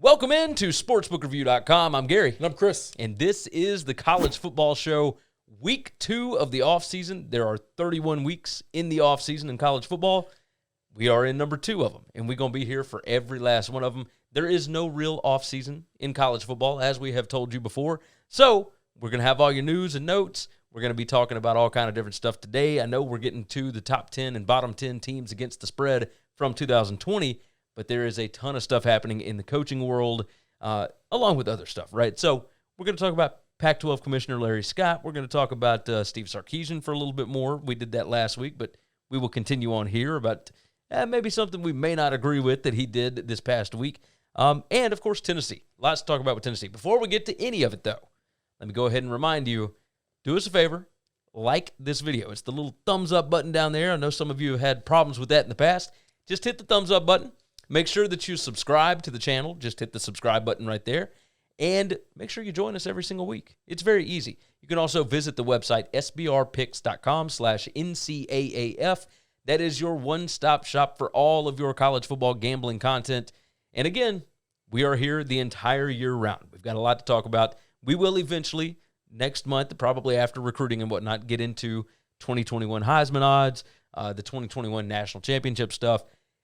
Welcome into sportsbookreview.com. I'm Gary. And I'm Chris. And this is the College Football Show, week 2 of the offseason. There are 31 weeks in the offseason in college football. We are in number 2 of them, and we're going to be here for every last one of them. There is no real offseason in college football, as we have told you before. So we're going to have all your news and notes. We're going to be talking about all kind of different stuff today. I know we're getting to the top 10 and bottom 10 teams against the spread from 2020, but there is a ton of stuff happening in the coaching world, along with other stuff, right? So we're going to talk about Pac-12 Commissioner Larry Scott. We're going to talk about Steve Sarkisian for a little bit more. We did that last week, but we will continue on here about maybe something we may not agree with that he did this past week. And, of course, Tennessee. Lots to talk about with Tennessee. Before we get to any of it, though, let me go ahead and remind you, do us a favor, like this video. It's the little thumbs up button down there. I know some of you have had problems with that in the past. Just hit the thumbs up button. Make sure that you subscribe to the channel. Just hit the subscribe button right there. And make sure you join us every single week. It's very easy. You can also visit the website, sbrpicks.com/NCAAF. That is your one-stop shop for all of your college football gambling content. And again, we are here the entire year round. We've got a lot to talk about. We will eventually, next month, probably after recruiting and whatnot, get into 2021 Heisman odds, the 2021 National Championship stuff.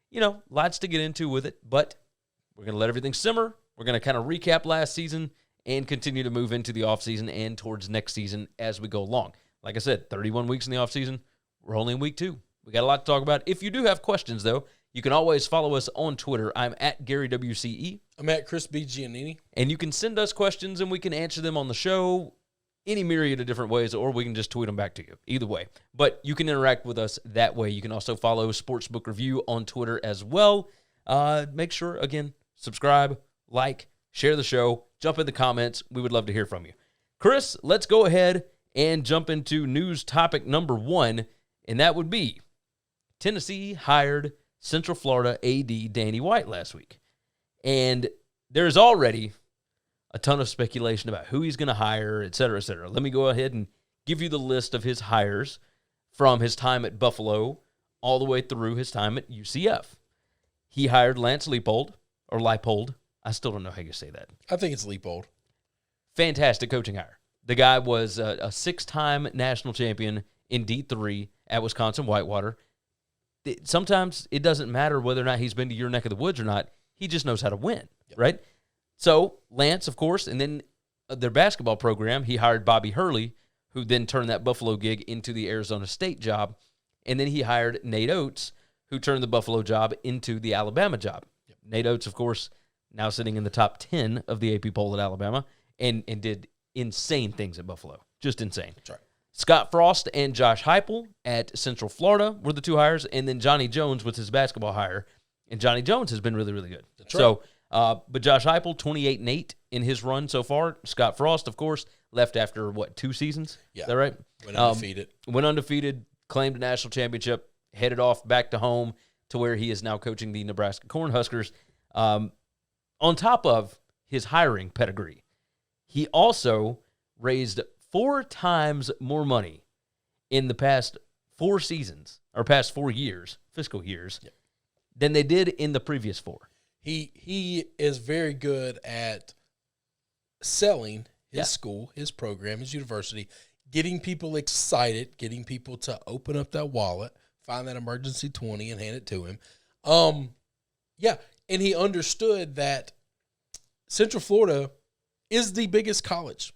You know, lots to get into with it, but we're going to let everything simmer. We're going to kind of recap last season and continue to move into the offseason and towards next season as we go along. Like I said, 31 weeks in the offseason. We're only in week 2. We got a lot to talk about. If you do have questions, though, you can always follow us on Twitter. I'm at GaryWCE. I'm at Chris B. Giannini. And you can send us questions, and we can answer them on the show any myriad of different ways, or we can just tweet them back to you. Either way. But you can interact with us that way. You can also follow Sportsbook Review on Twitter as well. Make sure, again, subscribe, like, share the show, jump in the comments. We would love to hear from you. Chris, let's go ahead and jump into news topic number 1, and that would be Tennessee hired Central Florida AD Danny White last week. And there's already a ton of speculation about who he's going to hire, et cetera, et cetera. Let me go ahead and give you the list of his hires from his time at Buffalo all the way through his time at UCF. He hired Lance Leipold, or Leipold. I still don't know how you say that. I think it's Leipold. Fantastic coaching hire. The guy was a 6-time national champion in D3 at Wisconsin Whitewater. Sometimes it doesn't matter whether or not he's been to your neck of the woods or not. He just knows how to win, right? So Lance, of course, and then their basketball program, he hired Bobby Hurley, who then turned that Buffalo gig into the Arizona State job. And then he hired Nate Oates, who turned the Buffalo job into the Alabama job. Yep. Nate Oates, of course, now sitting in the top 10 of the AP poll at Alabama and did insane things at Buffalo. Just insane. That's right. Scott Frost and Josh Heupel at Central Florida were the 2 hires, and then Johnny Jones was his basketball hire. And Johnny Jones has been really, really good. That's right. So, but Josh Heupel, 28-8 in his run so far. Scott Frost, of course, left after, 2 seasons? Yeah. Is that right? Went undefeated. Went undefeated, claimed a national championship, headed off back to home to where he is now coaching the Nebraska Cornhuskers. On top of his hiring pedigree, he also raised 4 times more money in the past 4 seasons, or past 4 years, fiscal years, than they did in the previous 4. He is very good at selling his school, his program, his university, getting people excited, getting people to open up that wallet, find that emergency 20 and hand it to him. And he understood that Central Florida is the biggest college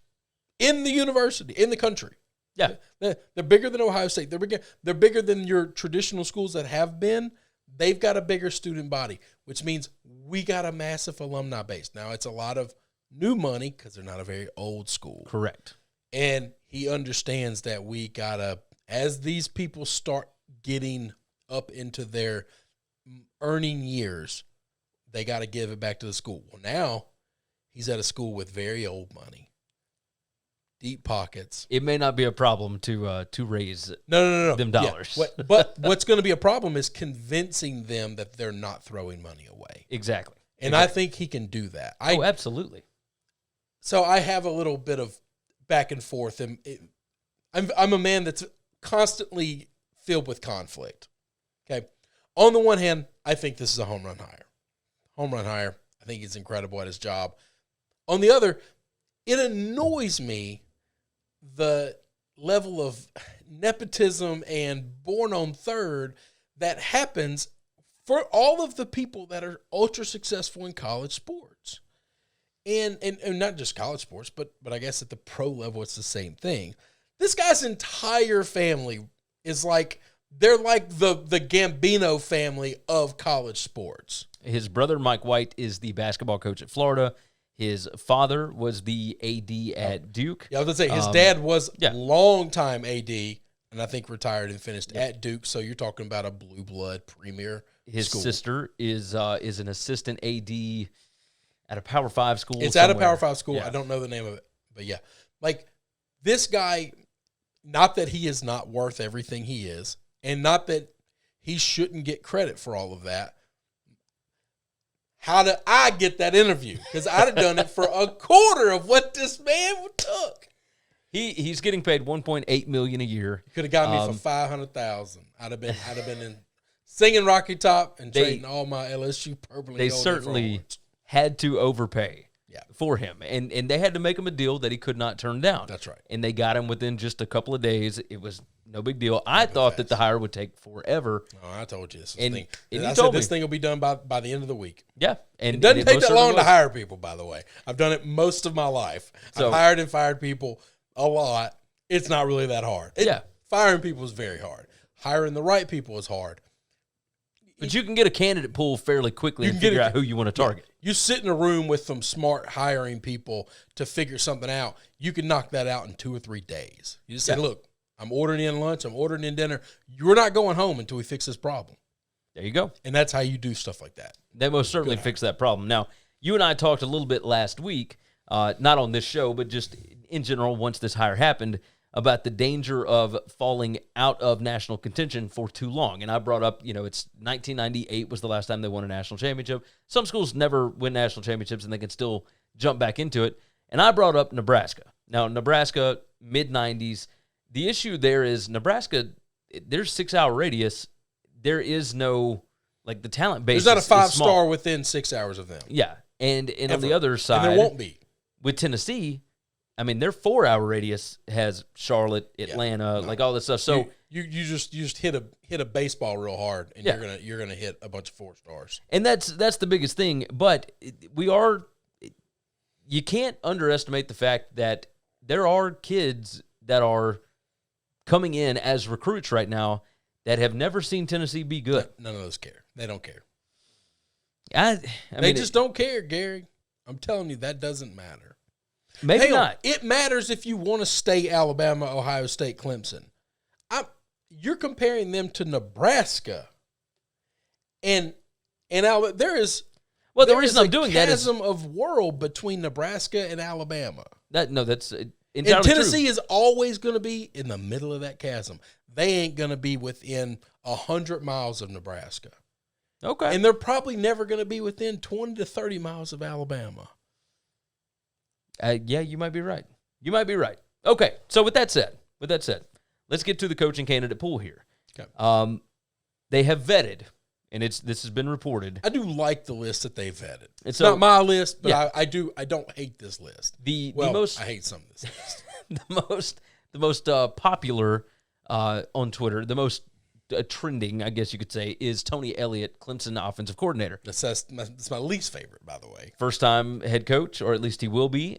in the university, in the country. Yeah. They're bigger than Ohio State. They're bigger than your traditional schools that have been. They've got a bigger student body, which means we got a massive alumni base. Now, it's a lot of new money because they're not a very old school. Correct. And he understands that we got to, as these people start getting up into their earning years, they got to give it back to the school. Well, now he's at a school with very old money. Deep pockets. It may not be a problem to raise no. them dollars. Yeah. But what's going to be a problem is convincing them that they're not throwing money away. Exactly. And I think he can do that. Absolutely. So I have a little bit of back and forth. And I'm a man that's constantly filled with conflict. Okay. On the one hand, I think this is a home run hire. I think he's incredible at his job. On the other, it annoys me the level of nepotism and born on third that happens for all of the people that are ultra successful in college sports. And not just college sports, but I guess at the pro level, it's the same thing. This guy's entire family is they're like the Gambino family of college sports. His brother, Mike White, is the basketball coach at Florida. His father was the AD at Duke. Yeah, I was going to say, his dad was long-time AD, and I think retired and finished at Duke, so you're talking about a blue blood premier His school. sister is an assistant AD at a Power 5 school. It's somewhere. at a Power 5 school. Yeah. I don't know the name of it, but yeah. This guy, not that he is not worth everything he is, and not that he shouldn't get credit for all of that. How did I get that interview? Because I'd have done it for a quarter of what this man took. He's getting paid $1.8 million a year. Could have got me for $500,000. I'd have been in singing Rocky Top and trading all my LSU purple. They certainly had to overpay for him, and they had to make him a deal that he could not turn down. That's right. And they got him within just a couple of days. It was no big deal. I thought that the hire would take forever. Oh, I told you this And thing. you I told said me. this thing will be done by the end of the week. Yeah, and It doesn't take most that long certainly to hire people, by the way. I've done it most of my life. So- I've hired and fired people a lot. It's not really that hard. Firing people is very hard. Hiring the right people is hard. But you can get a candidate pool fairly quickly and figure out who you want to target. You sit in a room with some smart hiring people to figure something out. You can knock that out in 2 or 3 days. You just say, look, I'm ordering in lunch. I'm ordering in dinner. You're not going home until we fix this problem. There you go. And that's how you do stuff like that. They most certainly fixed that problem. Now, you and I talked a little bit last week, not on this show, but just in general, once this hire happened, about the danger of falling out of national contention for too long. And I brought up, it's 1998 was the last time they won a national championship. Some schools never win national championships, and they can still jump back into it. And I brought up Nebraska. Now, Nebraska, mid-90s, the issue there is Nebraska, there's 6-hour radius. There is no, the talent base. There's not a is small. 5-star within 6 hours of them. Yeah. And on the other side, and there won't be. With Tennessee, I mean, their 4-hour radius has Charlotte, Atlanta, all this stuff. So you just hit a baseball real hard, and you're gonna hit a bunch of 4 stars. And that's the biggest thing. But you can't underestimate the fact that there are kids that are coming in as recruits right now that have never seen Tennessee be good. None of those care. They don't care. They just don't care, Gary. I'm telling you, that doesn't matter. Maybe not. It matters if you want to stay Alabama, Ohio State, Clemson. You're comparing them to Nebraska, and Alabama. The reason I'm doing that is chasm of world between Nebraska and Alabama. That's And entirely Tennessee true. is always going to be in the middle of that chasm. They ain't going to be within 100 miles of Nebraska. Okay. And they're probably never going to be within 20 to 30 miles of Alabama. Yeah, you might be right. You might be right. Okay, so with that said, let's get to the coaching candidate pool here. Okay. They have vetted, and this has been reported. I do like the list that they vetted. It's so, not my list, but yeah. I don't hate this list. I hate some of this list. the most popular on Twitter, the most trending, I guess you could say, is Tony Elliott, Clemson offensive coordinator. That's my least favorite, by the way. First-time head coach, or at least he will be.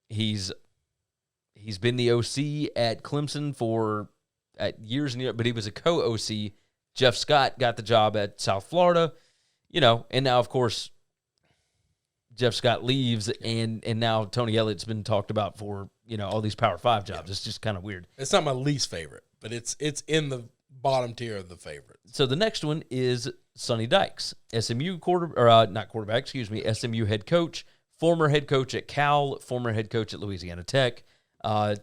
He's been the OC at Clemson for years and years, but he was a co-OC. Jeff Scott got the job at South Florida, and now, of course, Jeff Scott leaves, and now Tony Elliott's been talked about for, all these Power 5 jobs. It's just kind of weird. It's not my least favorite, but it's in the bottom tier of the favorites. So the next one is Sonny Dykes, SMU SMU head coach, former head coach at Cal, former head coach at Louisiana Tech.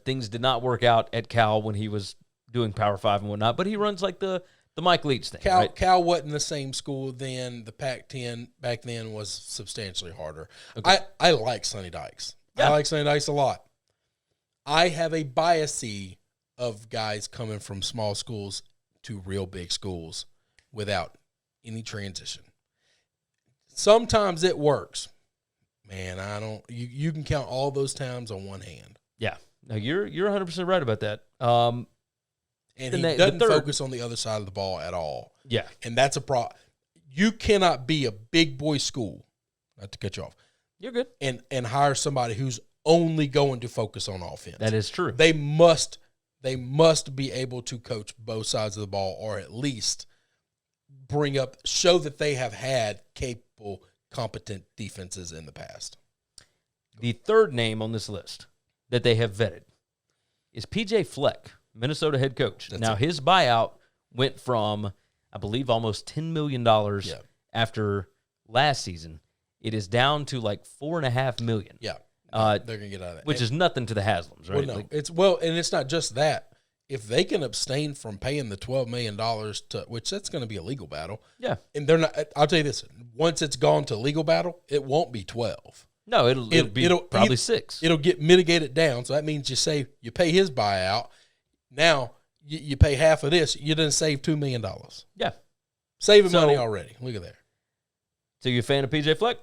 Things did not work out at Cal when he was doing Power 5 and whatnot, but he runs the Mike Leach thing. Right? Cal wasn't the same school then. The Pac-10 back then was substantially harder. Okay. I like Sonny Dykes. Yeah. I like Sonny Dykes a lot. I have a bias of guys coming from small schools to real big schools without any transition. Sometimes it works. Man, you can count all those times on one hand. Yeah. No, you're 100% right about that. And he doesn't focus on the other side of the ball at all. Yeah. And that's a problem. You cannot be a big boy school, not to cut you off. You're good. And hire somebody who's only going to focus on offense. That is true. They must be able to coach both sides of the ball, or at least show that they have had capable, competent defenses in the past. The third name on this list that they have vetted is P.J. Fleck, Minnesota head coach. His buyout went from, I believe, almost $10 million after last season. It is down to like $4.5 million. Yeah, they're gonna get out of that, which is nothing to the Haslams, right? Well, no, and it's not just that. If they can abstain from paying the $12 million which that's going to be a legal battle. Yeah, and they're not. I'll tell you this: once it's gone to legal battle, it won't be 12. No, it'll be probably 6. It'll get mitigated down. So that means you pay his buyout. Now you pay half of this. You didn't save $2 million. Yeah, saving money already. Look at there. So you a fan of PJ Fleck?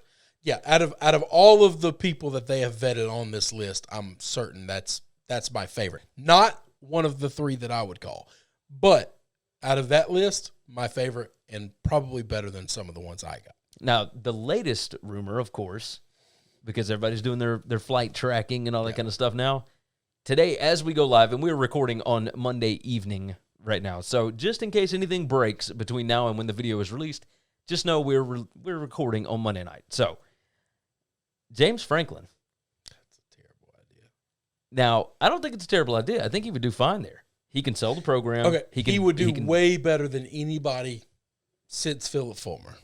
Yeah. Out of all of the people that they have vetted on this list, I'm certain that's my favorite. Not one of the 3 that I would call, but out of that list, my favorite, and probably better than some of the ones I got. Now, the latest rumor, of course, because everybody's doing their flight tracking and all that kind of stuff now. Today, as we go live, and we're recording on Monday evening right now, so just in case anything breaks between now and when the video is released, just know we're recording on Monday night. So, James Franklin. That's a terrible idea. Now, I don't think it's a terrible idea. I think he would do fine there. He can sell the program. Okay, he would do way better than anybody since Philip Fulmer.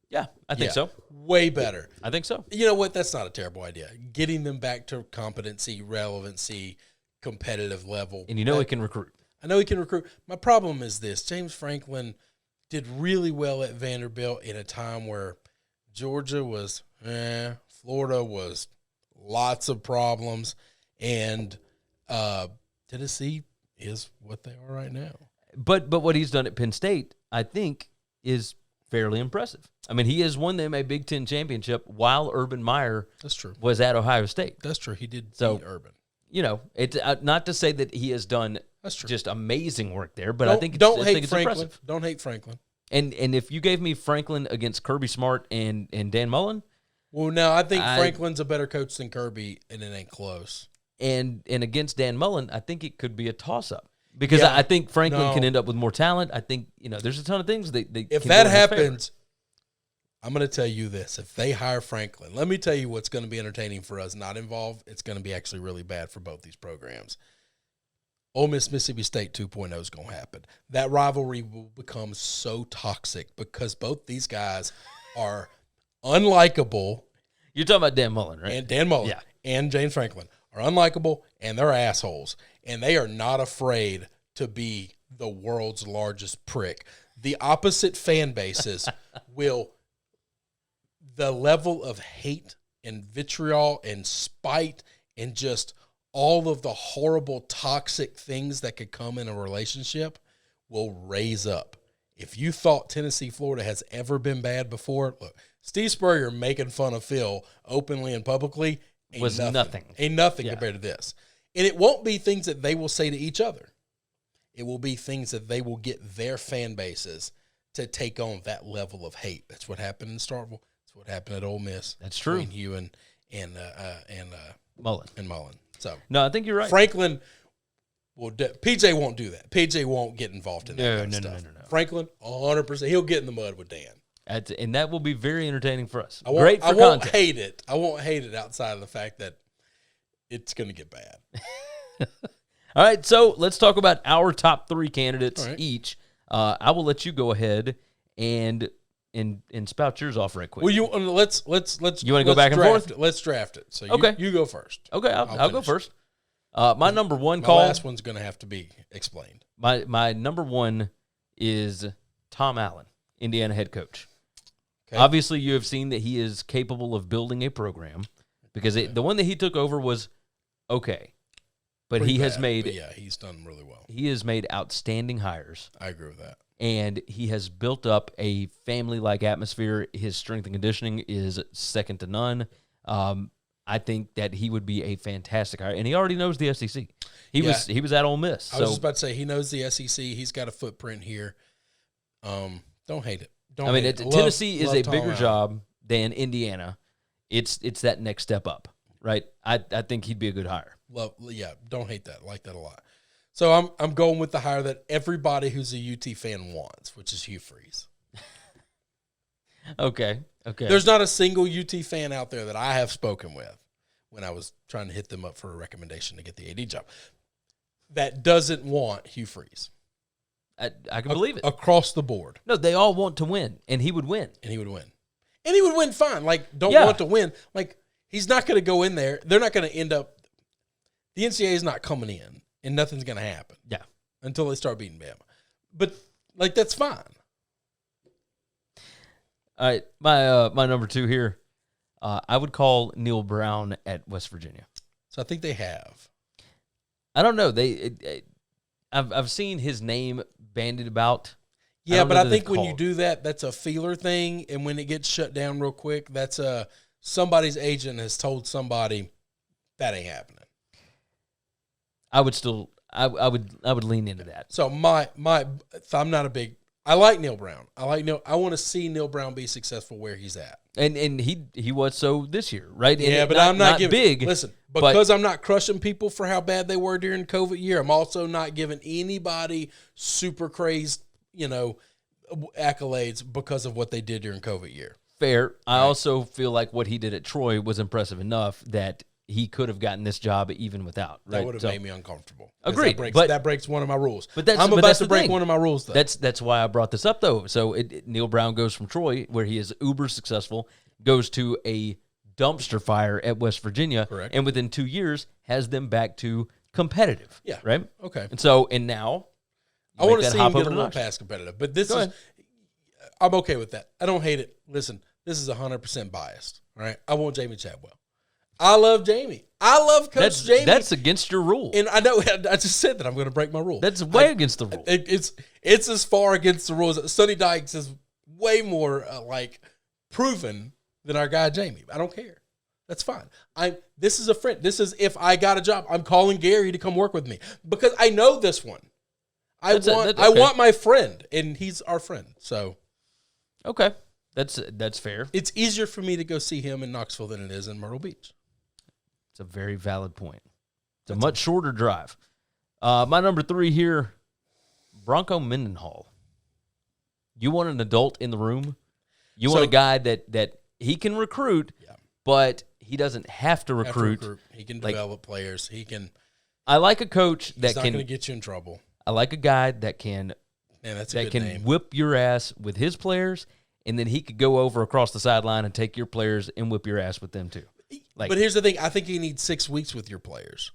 Yeah, I think so. Way better. I think so. You know what? That's not a terrible idea. Getting them back to competency, relevancy, competitive level. And he can recruit. I know he can recruit. My problem is this. James Franklin did really well at Vanderbilt in a time where Georgia was, Florida was lots of problems, and Tennessee is what they are right now. But what he's done at Penn State, I think, is fairly impressive. I mean, he has won them a Big Ten championship while Urban Meyer was at Ohio State. That's true. He did beat Urban. It's not to say that he has done just amazing work there, but I think it's impressive. Don't hate Franklin. And if you gave me Franklin against Kirby Smart and Dan Mullen, well, now I think Franklin's a better coach than Kirby, and it ain't close. And against Dan Mullen, I think it could be a toss-up. Because I think Franklin can end up with more talent. I think, there's a ton of things they if that happens, I'm going to tell you this. If they hire Franklin, let me tell you what's going to be entertaining for us not involved. It's going to be actually really bad for both these programs. Ole Miss Mississippi State 2.0 is going to happen. That rivalry will become so toxic because both these guys are unlikable. You're talking about Dan Mullen, right? And Dan Mullen and James Franklin are unlikable, and they're assholes. And they are not afraid to be the world's largest prick. The opposite fan bases the level of hate and vitriol and spite and just all of the horrible toxic things that could come in a relationship will raise up. If you thought Tennessee, Florida has ever been bad before, look, Steve Spurrier making fun of Phil openly and publicly was nothing. Ain't nothing compared to this. And it won't be things that they will say to each other. It will be things that they will get their fan bases to take on that level of hate. That's what happened in Starkville. That's what happened at Ole Miss. That's true. Between Hugh and Mullen. So no, I think you're right. Franklin PJ won't do that. PJ won't get involved in that kind of stuff. No. Franklin, 100%. He'll get in the mud with Dan. And that will be very entertaining for us. I won't hate it. I won't hate it outside of the fact that it's going to get bad. All right, so let's talk about our top 3 candidates each. I will let you go ahead and spout yours off right quick. Well, let's. You want to go back and forth? Let's draft it. So you go first. Okay, I'll go first. My number one call. My last one's going to have to be explained. My number one is Tom Allen, Indiana head coach. Okay. Obviously, you have seen that he is capable of building a program because the one that he took over was okay. But he's done really well. He has made outstanding hires. I agree with that. and he has built up a family-like atmosphere. His strength and conditioning is second to none. I think that he would be a fantastic hire, and he already knows the SEC. He was at Ole Miss. I was just about to say he knows the SEC. He's got a footprint here. Don't hate it. Tennessee is a bigger job than Indiana. It's that next step up, right? I think he'd be a good hire. Don't hate that. Like that a lot. So I'm going with the hire that everybody who's a UT fan wants, which is Hugh Freeze. Okay. There's not a single UT fan out there that I have spoken with when I was trying to hit them up for a recommendation to get the AD job that doesn't want Hugh Freeze. I can believe it. Across the board. No, they all want to win, and he would win. And he would win fine. Like, want to win. Like, he's not going to go in there. They're not going to end up – the NCAA is not coming in, and nothing's going to happen. Yeah. Until they start beating Bama. But, like, that's fine. All right, my number 2 here, I would call Neil Brown at West Virginia. So I think they have. I don't know. I've seen his name bandied about. Yeah, but I think when you do that, that's a feeler thing, and when it gets shut down real quick, that's somebody's agent has told somebody that ain't happening. I would lean into that. So I'm not a big. I like Neil Brown. I want to see Neil Brown be successful where he's at. And he was so this year, right? Yeah, but I'm not giving big. Listen, because I'm not crushing people for how bad they were during COVID year, I'm also not giving anybody super crazed, accolades because of what they did during COVID year. Fair. I also feel like what he did at Troy was impressive enough that he could have gotten this job even without. Right? That would have made me uncomfortable. Agreed. That breaks one of my rules. I'm about to break one of my rules, though. That's why I brought this up, though. So Neil Brown goes from Troy, where he is uber successful, goes to a dumpster fire at West Virginia, correct, and within 2 years has them back to competitive. Yeah. Right? Okay. And now I want to see him get a little past competitive. But I'm okay with that. I don't hate it. Listen, this is 100% biased. All right? I want Jamie Chadwell. I love Jamie. I love Coach Jamie. That's against your rule. And I know I just said that I'm going to break my rule. That's way against the rule. It's as far against the rules. Sonny Dykes is way more proven than our guy Jamie. I don't care. That's fine. This is a friend. This is if I got a job, I'm calling Gary to come work with me because I know this one. I want my friend, and he's our friend. So, okay, that's fair. It's easier for me to go see him in Knoxville than it is in Myrtle Beach. It's a very valid point. It's a much shorter drive. My number 3 here, Bronco Mendenhall. You want an adult in the room. You want a guy that he can recruit, but he doesn't have to recruit. He can develop players. He can. I like a coach that he's not going to get you in trouble. I like a guy that can. Man, that's a good name. Whip your ass with his players, and then he could go over across the sideline and take your players and whip your ass with them too. But here's the thing. I think he needs 6 weeks with your players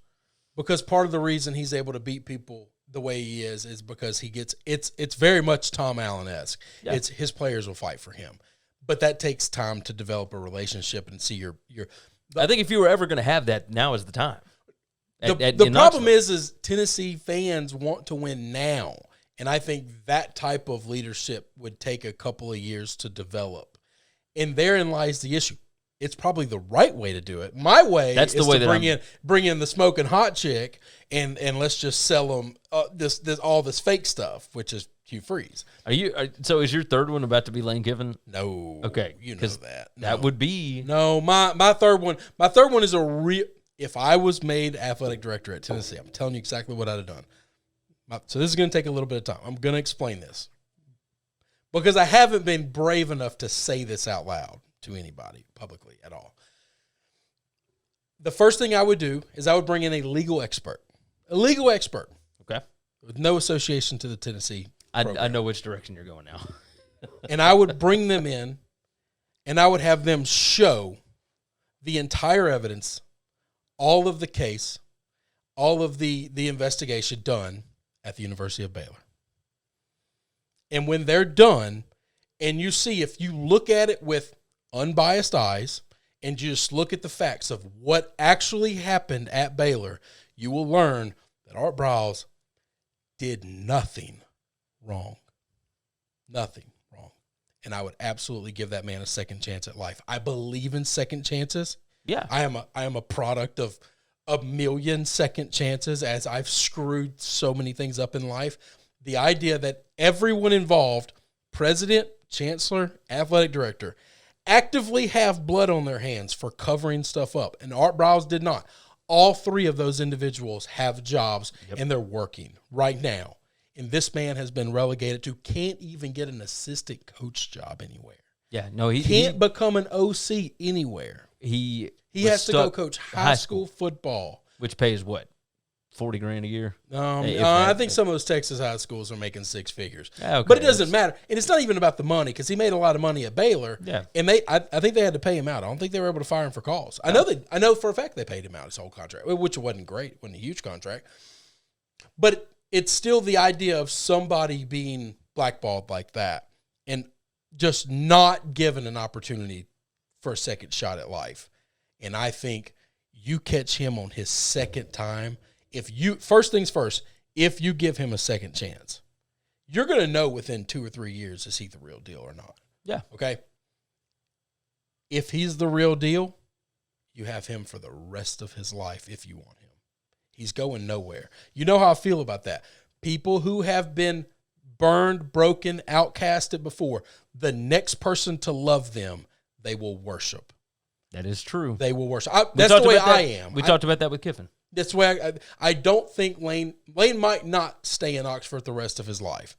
because part of the reason he's able to beat people the way he is because he gets it's very much Tom Allen-esque. Yeah. It's his players will fight for him. But that takes time to develop a relationship and see your I think if you were ever going to have that, now is the time. The problem is Tennessee fans want to win now. And I think that type of leadership would take a couple of years to develop. And therein lies the issue. It's probably the right way to do it. My way is to bring in the smoking hot chick and let's just sell them all this fake stuff, which is Hugh Freeze. So is your third one about to be Lane Kiffin? No. Okay. You know that. No. That would be. No, my third one. My third one is a real. If I was made athletic director at Tennessee, I'm telling you exactly what I'd have done. So this is going to take a little bit of time. I'm going to explain this because I haven't been brave enough to say this out loud to anybody publicly at all. The first thing I would do is I would bring in a legal expert. Okay. With no association to the Tennessee program. I know which direction you're going now. And I would bring them in and I would have them show the entire evidence, all of the case, all of the investigation done at the University of Baylor. And when they're done, and you see, if you look at it with unbiased eyes and just look at the facts of what actually happened at Baylor, you will learn that Art Briles did nothing wrong. Nothing wrong. And I would absolutely give that man a second chance at life. I believe in second chances. Yeah. I am a product of a million second chances, as I've screwed so many things up in life. The idea that everyone involved, president, chancellor, athletic director, actively have blood on their hands for covering stuff up. And Art Briles did not. All three of those individuals have jobs, and they're working right now. And this man has been relegated to can't even get an assistant coach job anywhere. Yeah, no, he can't become an OC anywhere. He has to go coach high school football, which pays what, $40,000 a year. I think some of those Texas high schools are making six figures, okay, but it doesn't matter. And it's not even about the money, because he made a lot of money at Baylor. Yeah, and I think they had to pay him out. I don't think they were able to fire him for cause. I know for a fact they paid him out his whole contract, which wasn't great, it wasn't a huge contract, but it's still the idea of somebody being blackballed like that and just not given an opportunity for a second shot at life. And I think you catch him on his second time. First things first, if you give him a second chance, you're going to know within 2 or 3 years, is he the real deal or not? Yeah. Okay. If he's the real deal, you have him for the rest of his life if you want him. He's going nowhere. You know how I feel about that. People who have been burned, broken, outcasted before, the next person to love them, they will worship. That is true. They will worship. That's the way I am. We talked about that with Kiffin. That's the way I don't think Lane might not stay in Oxford the rest of his life,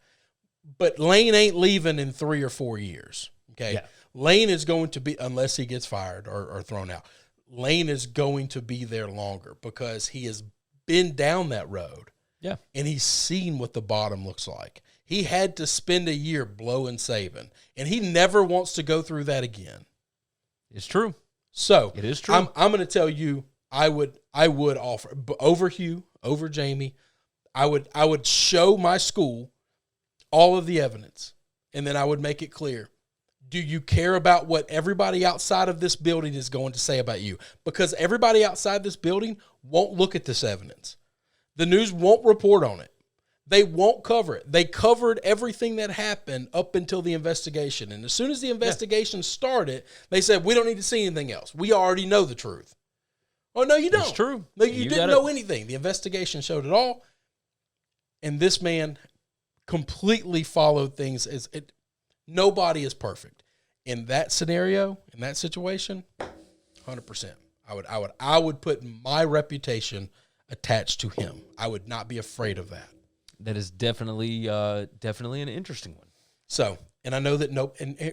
but Lane ain't leaving in 3 or 4 years. Okay. Yeah. Lane is going to be, unless he gets fired or thrown out, Lane is going to be there longer because he has been down that road. Yeah. And he's seen what the bottom looks like. He had to spend a year blowing saving, and he never wants to go through that again. It's true. So it is true. I'm going to tell you, I would offer over Hugh, over Jamie. I would show my school all of the evidence, and then I would make it clear. Do you care about what everybody outside of this building is going to say about you? Because everybody outside this building won't look at this evidence. The news won't report on it. They won't cover it. They covered everything that happened up until the investigation. And as soon as the investigation started, they said, we don't need to see anything else. We already know the truth. Oh, no, you don't. It's true. No, you didn't know anything. The investigation showed it all. And this man completely followed things. Nobody is perfect. In that scenario, in that situation, 100%. I would put my reputation attached to him. I would not be afraid of that. That is definitely an interesting one. So, and I know that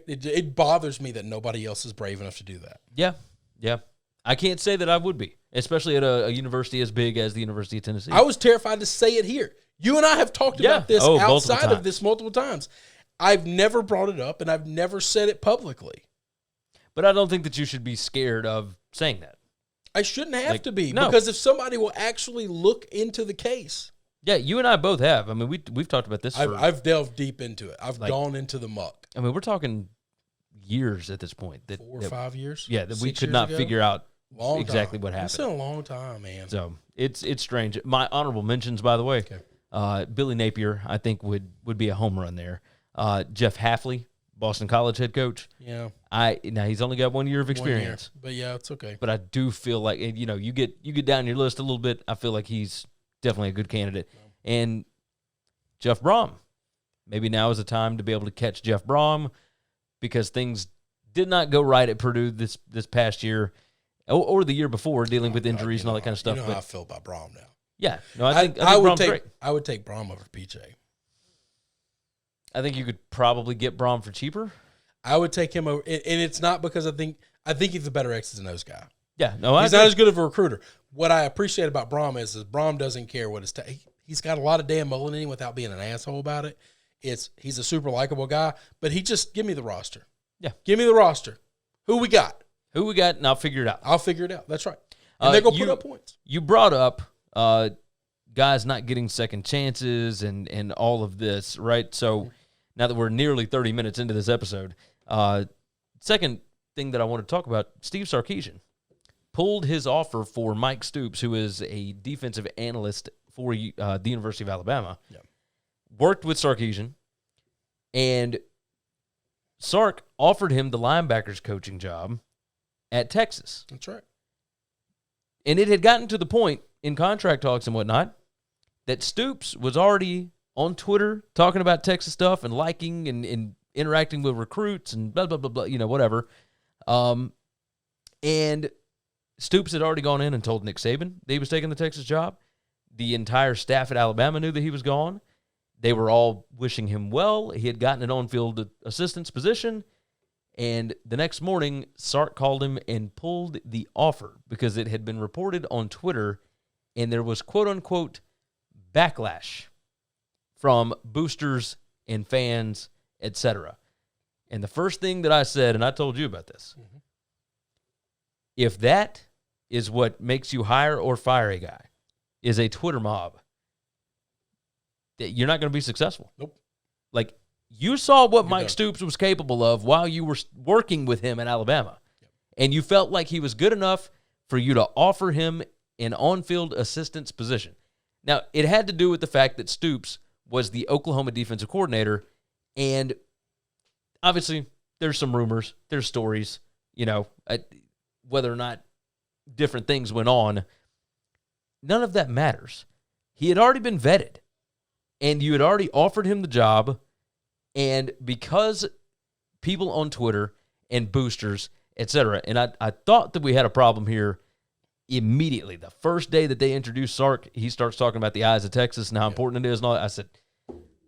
it bothers me that nobody else is brave enough to do that. Yeah. I can't say that I would be, especially at a university as big as the University of Tennessee. I was terrified to say it here. You and I have talked about this outside of this multiple times. I've never brought it up, and I've never said it publicly. But I don't think that you should be scared of saying that. I shouldn't have to be, no. Because if somebody will actually look into the case. Yeah, you and I both have. I mean, we've talked about this. I've delved deep into it. I've gone into the muck. I mean, we're talking years at this point. 4 or 5 years? Yeah, that we could not figure out exactly what happened. It's been a long time, man. So it's strange. My honorable mentions, by the way, Billy Napier, I think would be a home run there. Jeff Hafley, Boston College head coach. Yeah. Now he's only got 1 year of experience. But yeah, it's okay. But I do feel like, you get down your list a little bit, I feel like he's definitely a good candidate. And Jeff Brohm. Maybe now is the time to be able to catch Jeff Brohm, because things did not go right at Purdue this past year or the year before, dealing with injuries and all that kind of stuff. You know how I feel about Brohm now. Yeah. No, I think Brom's great. I would take Brohm over PJ. I think you could probably get Brohm for cheaper. I would take him over, and it's not because I think he's a better X's and O's guy. Yeah, no, he's not as good of a recruiter. What I appreciate about Brohm is Brohm doesn't care what his he's got a lot of Dan Mullen in him without being an asshole about it. He's a super likable guy, but he just give me the roster. Yeah, give me the roster. Who we got, and I'll figure it out. That's right. And they're gonna put up points. You brought up guys not getting second chances and all of this, right? So now that we're nearly 30 minutes into this episode, second thing that I want to talk about, Steve Sarkisian pulled his offer for Mike Stoops, who is a defensive analyst for the University of Alabama. Yeah. Worked with Sarkisian, And Sark offered him the linebackers coaching job at Texas. That's right. And it had gotten to the point in contract talks and whatnot that Stoops was already on Twitter talking about Texas stuff and liking and interacting with recruits and blah, blah, blah, blah, whatever. And Stoops had already gone in and told Nick Saban that he was taking the Texas job. The entire staff at Alabama knew that he was gone. They were all wishing him well. He had gotten an on-field assistant's position. And the next morning, Sark called him and pulled the offer because it had been reported on Twitter and there was quote-unquote backlash from boosters and fans, etc. And the first thing that I said, and I told you about this, if that is what makes you hire or fire a guy, is a Twitter mob, that you're not going to be successful. Nope. Like, you saw what Mike Stoops was capable of while you were working with him in Alabama. Yep. And you felt like he was good enough for you to offer him an on-field assistant's position. Now, it had to do with the fact that Stoops was the Oklahoma defensive coordinator, and obviously there's some rumors, there's stories, whether or not different things went on. None of that matters. He had already been vetted, and you had already offered him the job, and because people on Twitter and boosters, etc., and I thought that we had a problem here immediately. The first day that they introduced Sark, he starts talking about the eyes of Texas and how important it is, and all that. I said,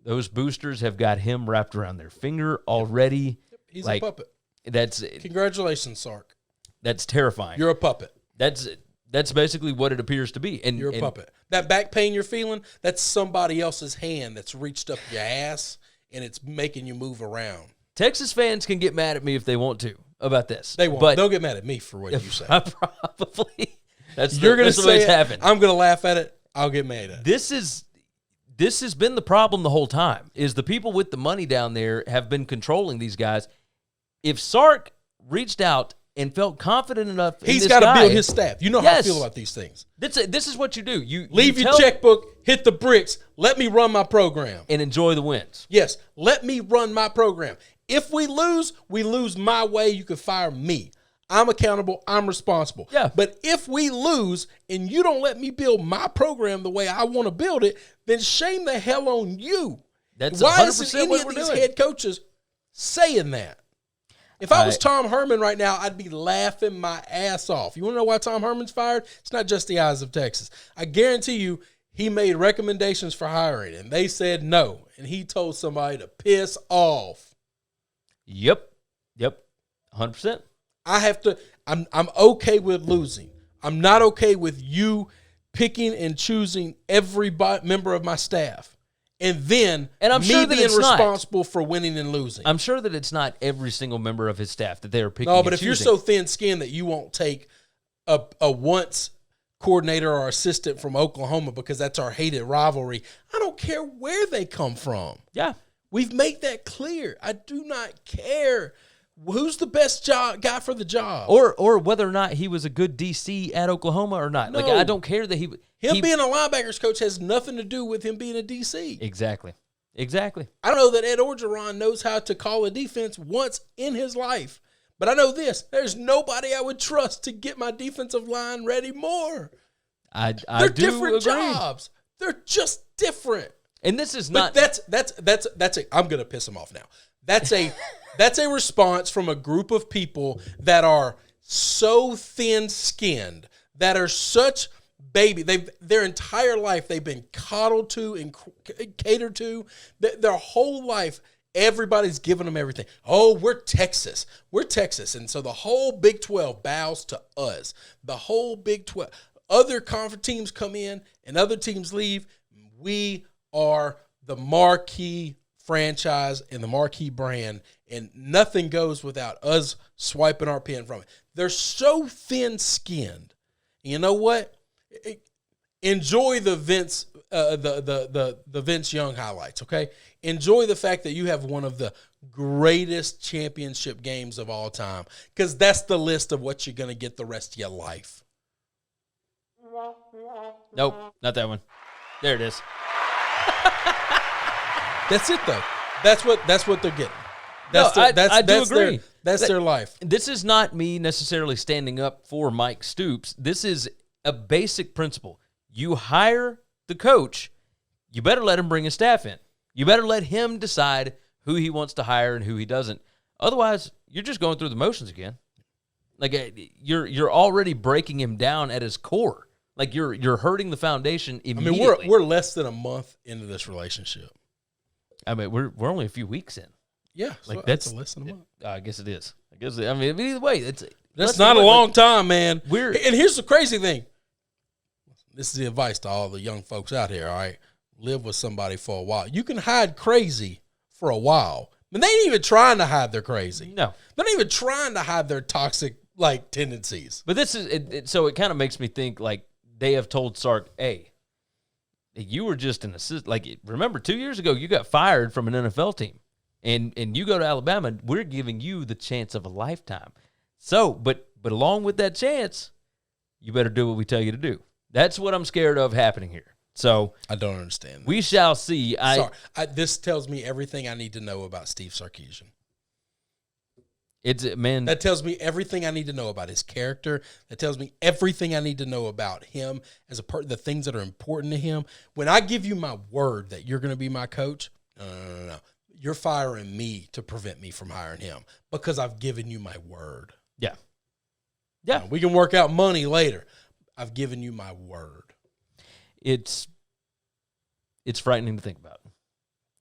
those boosters have got him wrapped around their finger already. He's a puppet. Congratulations, Sark. That's terrifying. You're a puppet. That's basically what it appears to be. And you're a puppet. That back pain you're feeling, that's somebody else's hand that's reached up your ass, and it's making you move around. Texas fans can get mad at me if they want to about this. They won't. They'll get mad at me for what you say. Probably. You're going to say it. I'm going to laugh at it. I'll get mad at it. This has been the problem the whole time, is the people with the money down there have been controlling these guys. If Sark reached out and felt confident enough in he's got to build his staff. You know how I feel about these things. This is what you do. You leave your checkbook, hit the bricks, let me run my program. And enjoy the wins. Yes, let me run my program. If we lose my way, you can fire me. I'm accountable. I'm responsible. Yeah. But if we lose and you don't let me build my program the way I want to build it, then shame the hell on you. That's why 100% isn't any what of we're these doing. head coaches saying that? If I was Tom Herman right now, I'd be laughing my ass off. You want to know why Tom Herman's fired? It's not just the eyes of Texas. I guarantee you he made recommendations for hiring, and they said no. And he told somebody to piss off. Yep. 100%. I'm okay with losing. I'm not okay with you picking and choosing every member of my staff. And then I'm me sure that being it's responsible for winning and losing. I'm sure that it's not every single member of his staff that they are picking. No, but and if you're choosing. so thin-skinned that you won't take a once coordinator or assistant from Oklahoma because that's our hated rivalry, I don't care where they come from. Yeah. We've made that clear. I do not care who's the best guy for the job. Or whether or not he was a good DC at Oklahoma or not. No. Like, I don't care that he being a linebackers coach has nothing to do with him being a DC. Exactly. I don't know that Ed Orgeron knows how to call a defense once in his life. But I know this. There's nobody I would trust to get my defensive line ready more. They're different jobs. They're just different. And this is not. But that's a. I'm gonna piss him off now. That's a response from a group of people that are so thin-skinned, that are such baby. Their entire life they've been coddled to and catered to. Their whole life, everybody's giving them everything. Oh, we're Texas. And so the whole Big 12 bows to us. The whole Big 12. Other conference teams come in and other teams leave. We are the marquee franchise and the marquee brand, and nothing goes without us swiping our pen from it. They're so thin-skinned. You know what? Enjoy the Vince the Vince Young highlights, okay? Enjoy the fact that you have one of the greatest championship games of all time, because that's the list of what you're going to get the rest of your life. Nope, not that one. There it is. That's it, though. That's what they're getting. I do agree. That's their life. This is not me necessarily standing up for Mike Stoops. This is a basic principle. You hire the coach, you better let him bring his staff in. You better let him decide who he wants to hire and who he doesn't. Otherwise, you're just going through the motions again. Like you're already breaking him down at his core. Like you're hurting the foundation immediately. I mean, we're less than a month into this relationship. I mean, we're only a few weeks in. Yeah, like so that's less than a month. I guess it is. I mean, either way, that's not a long time, man. And here's the crazy thing. This is the advice to all the young folks out here. All right, live with somebody for a while. You can hide crazy for a while, but they ain't even trying to hide their crazy. No, they're not even trying to hide their toxic tendencies. But this is so it kind of makes me think like they have told Sark, hey, you were just an assistant. Like, remember 2 years ago you got fired from an NFL team. And you go to Alabama, we're giving you the chance of a lifetime. So, but along with that chance, you better do what we tell you to do. That's what I'm scared of happening here. So I don't understand that. We shall see. This tells me everything I need to know about Steve Sarkisian. That tells me everything I need to know about his character. That tells me everything I need to know about him as a person, the things that are important to him. When I give you my word that you're going to be my coach, no. You're firing me to prevent me from hiring him because I've given you my word. Yeah. Now, we can work out money later. I've given you my word. It's frightening to think about.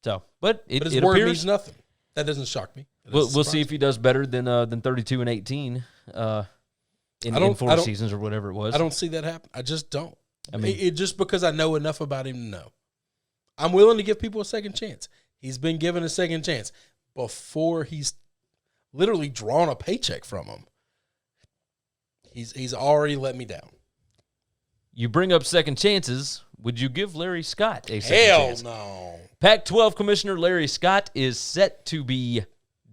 So, but his word means nothing. That doesn't shock me. We'll see if he does better than 32-18 in 4 seasons or whatever it was. I don't see that happen. I just don't. I mean, just because I know enough about him to know. I'm willing to give people a second chance. He's been given a second chance before he's literally drawn a paycheck from him. He's already let me down. You bring up second chances. Would you give Larry Scott a second chance? Hell no. Pac-12 Commissioner Larry Scott is set to be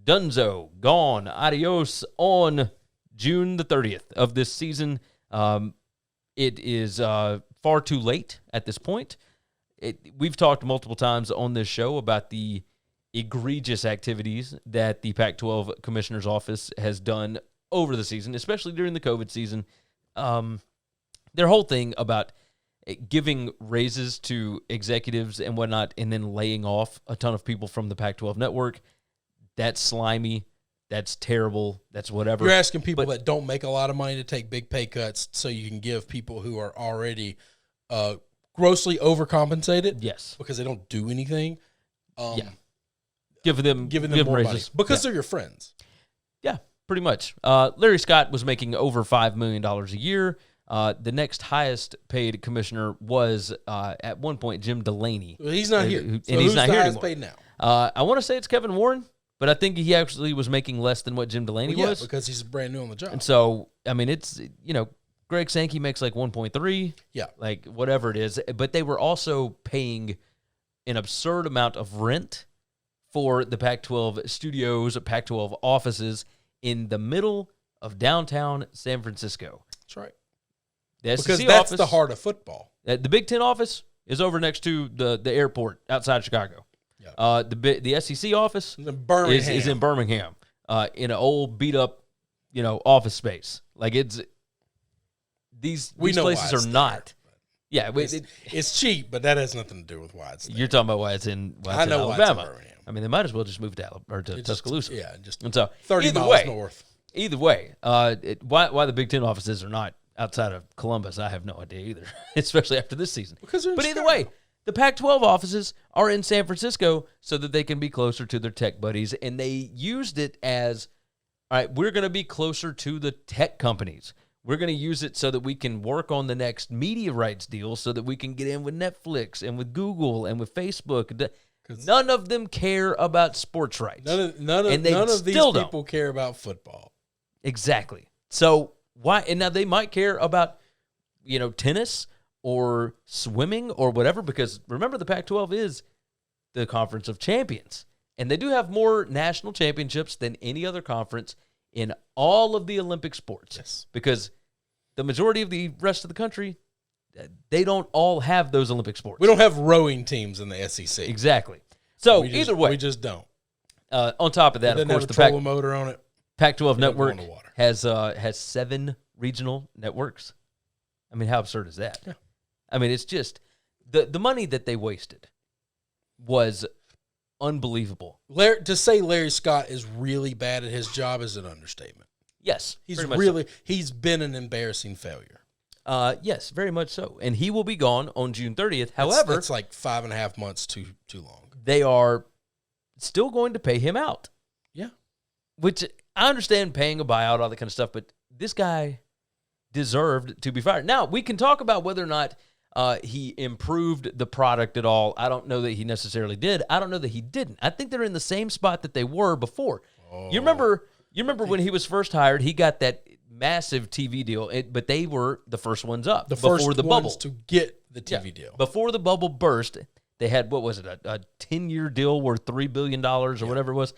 dunzo, gone, adios on June the 30th of this season. It is far too late at this point. We've talked multiple times on this show about the egregious activities that the Pac-12 Commissioner's Office has done over the season, especially during the COVID season. Their whole thing about giving raises to executives and whatnot and then laying off a ton of people from the Pac-12 network, that's slimy. That's terrible. That's whatever. You're asking people that don't make a lot of money to take big pay cuts so you can give people who are already grossly overcompensated. Yes. Because they don't do anything. Giving them more raises. money. Because they're your friends. Yeah, pretty much. Larry Scott was making over $5 million a year. The next highest paid commissioner was, at one point, Jim Delaney. Well, he's not here. And so he's who's not the here highest anymore. paid now? I want to say it's Kevin Warren, but I think he actually was making less than what Jim Delaney was. Because he's brand new on the job. And so, I mean, it's, Greg Sankey makes like 1.3. Yeah. Like whatever it is. But they were also paying an absurd amount of rent for the Pac-12 studios, Pac-12 offices in the middle of downtown San Francisco. That's right. The because SEC that's office, the heart of football. The Big Ten office is over next to the airport outside Chicago. Yeah. The SEC office is in Birmingham, in an old beat up, office space. Like these places are not. Yeah, it's cheap, but that has nothing to do with why it's there. You're talking about why it's in Alabama. Why it's in Birmingham. I mean, they might as well just move to Tuscaloosa. Just and so 30 miles north. Either way, why the Big Ten offices are not outside of Columbus, I have no idea either, especially after this season. But either way, the Pac-12 offices are in San Francisco so that they can be closer to their tech buddies, and they used it as, all right, we're going to be closer to the tech companies. We're going to use it so that we can work on the next media rights deal so that we can get in with Netflix and with Google and with Facebook. None of them care about sports rights. None of these people care about football. Exactly. So why? And now they might care about, tennis or swimming or whatever, because remember the Pac-12 is the Conference of Champions, and they do have more national championships than any other conference in all of the Olympic sports. Yes. Because the majority of the rest of the country, they don't all have those Olympic sports. We don't have rowing teams in the SEC. Exactly. So either way, we just don't. On top of that, of course, the trolling motor on it. Pac-12 network has 7 regional networks. I mean, how absurd is that? Yeah. I mean, it's just the money that they wasted was unbelievable. To say Larry Scott is really bad at his job is an understatement. Yes, he's been an embarrassing failure. Yes, very much so. And he will be gone on June 30th. However, that's like 5.5 months too long. They are still going to pay him out. Yeah. Which I understand paying a buyout, all that kind of stuff, but this guy deserved to be fired. Now, we can talk about whether or not he improved the product at all. I don't know that he necessarily did. I don't know that he didn't. I think they're in the same spot that they were before. Oh. You remember when he was first hired, he got that massive TV deal, but they were the first ones up. Before the bubble to get the TV deal. Before the bubble burst, they had, what was it, a 10-year deal worth $3 billion or whatever it was.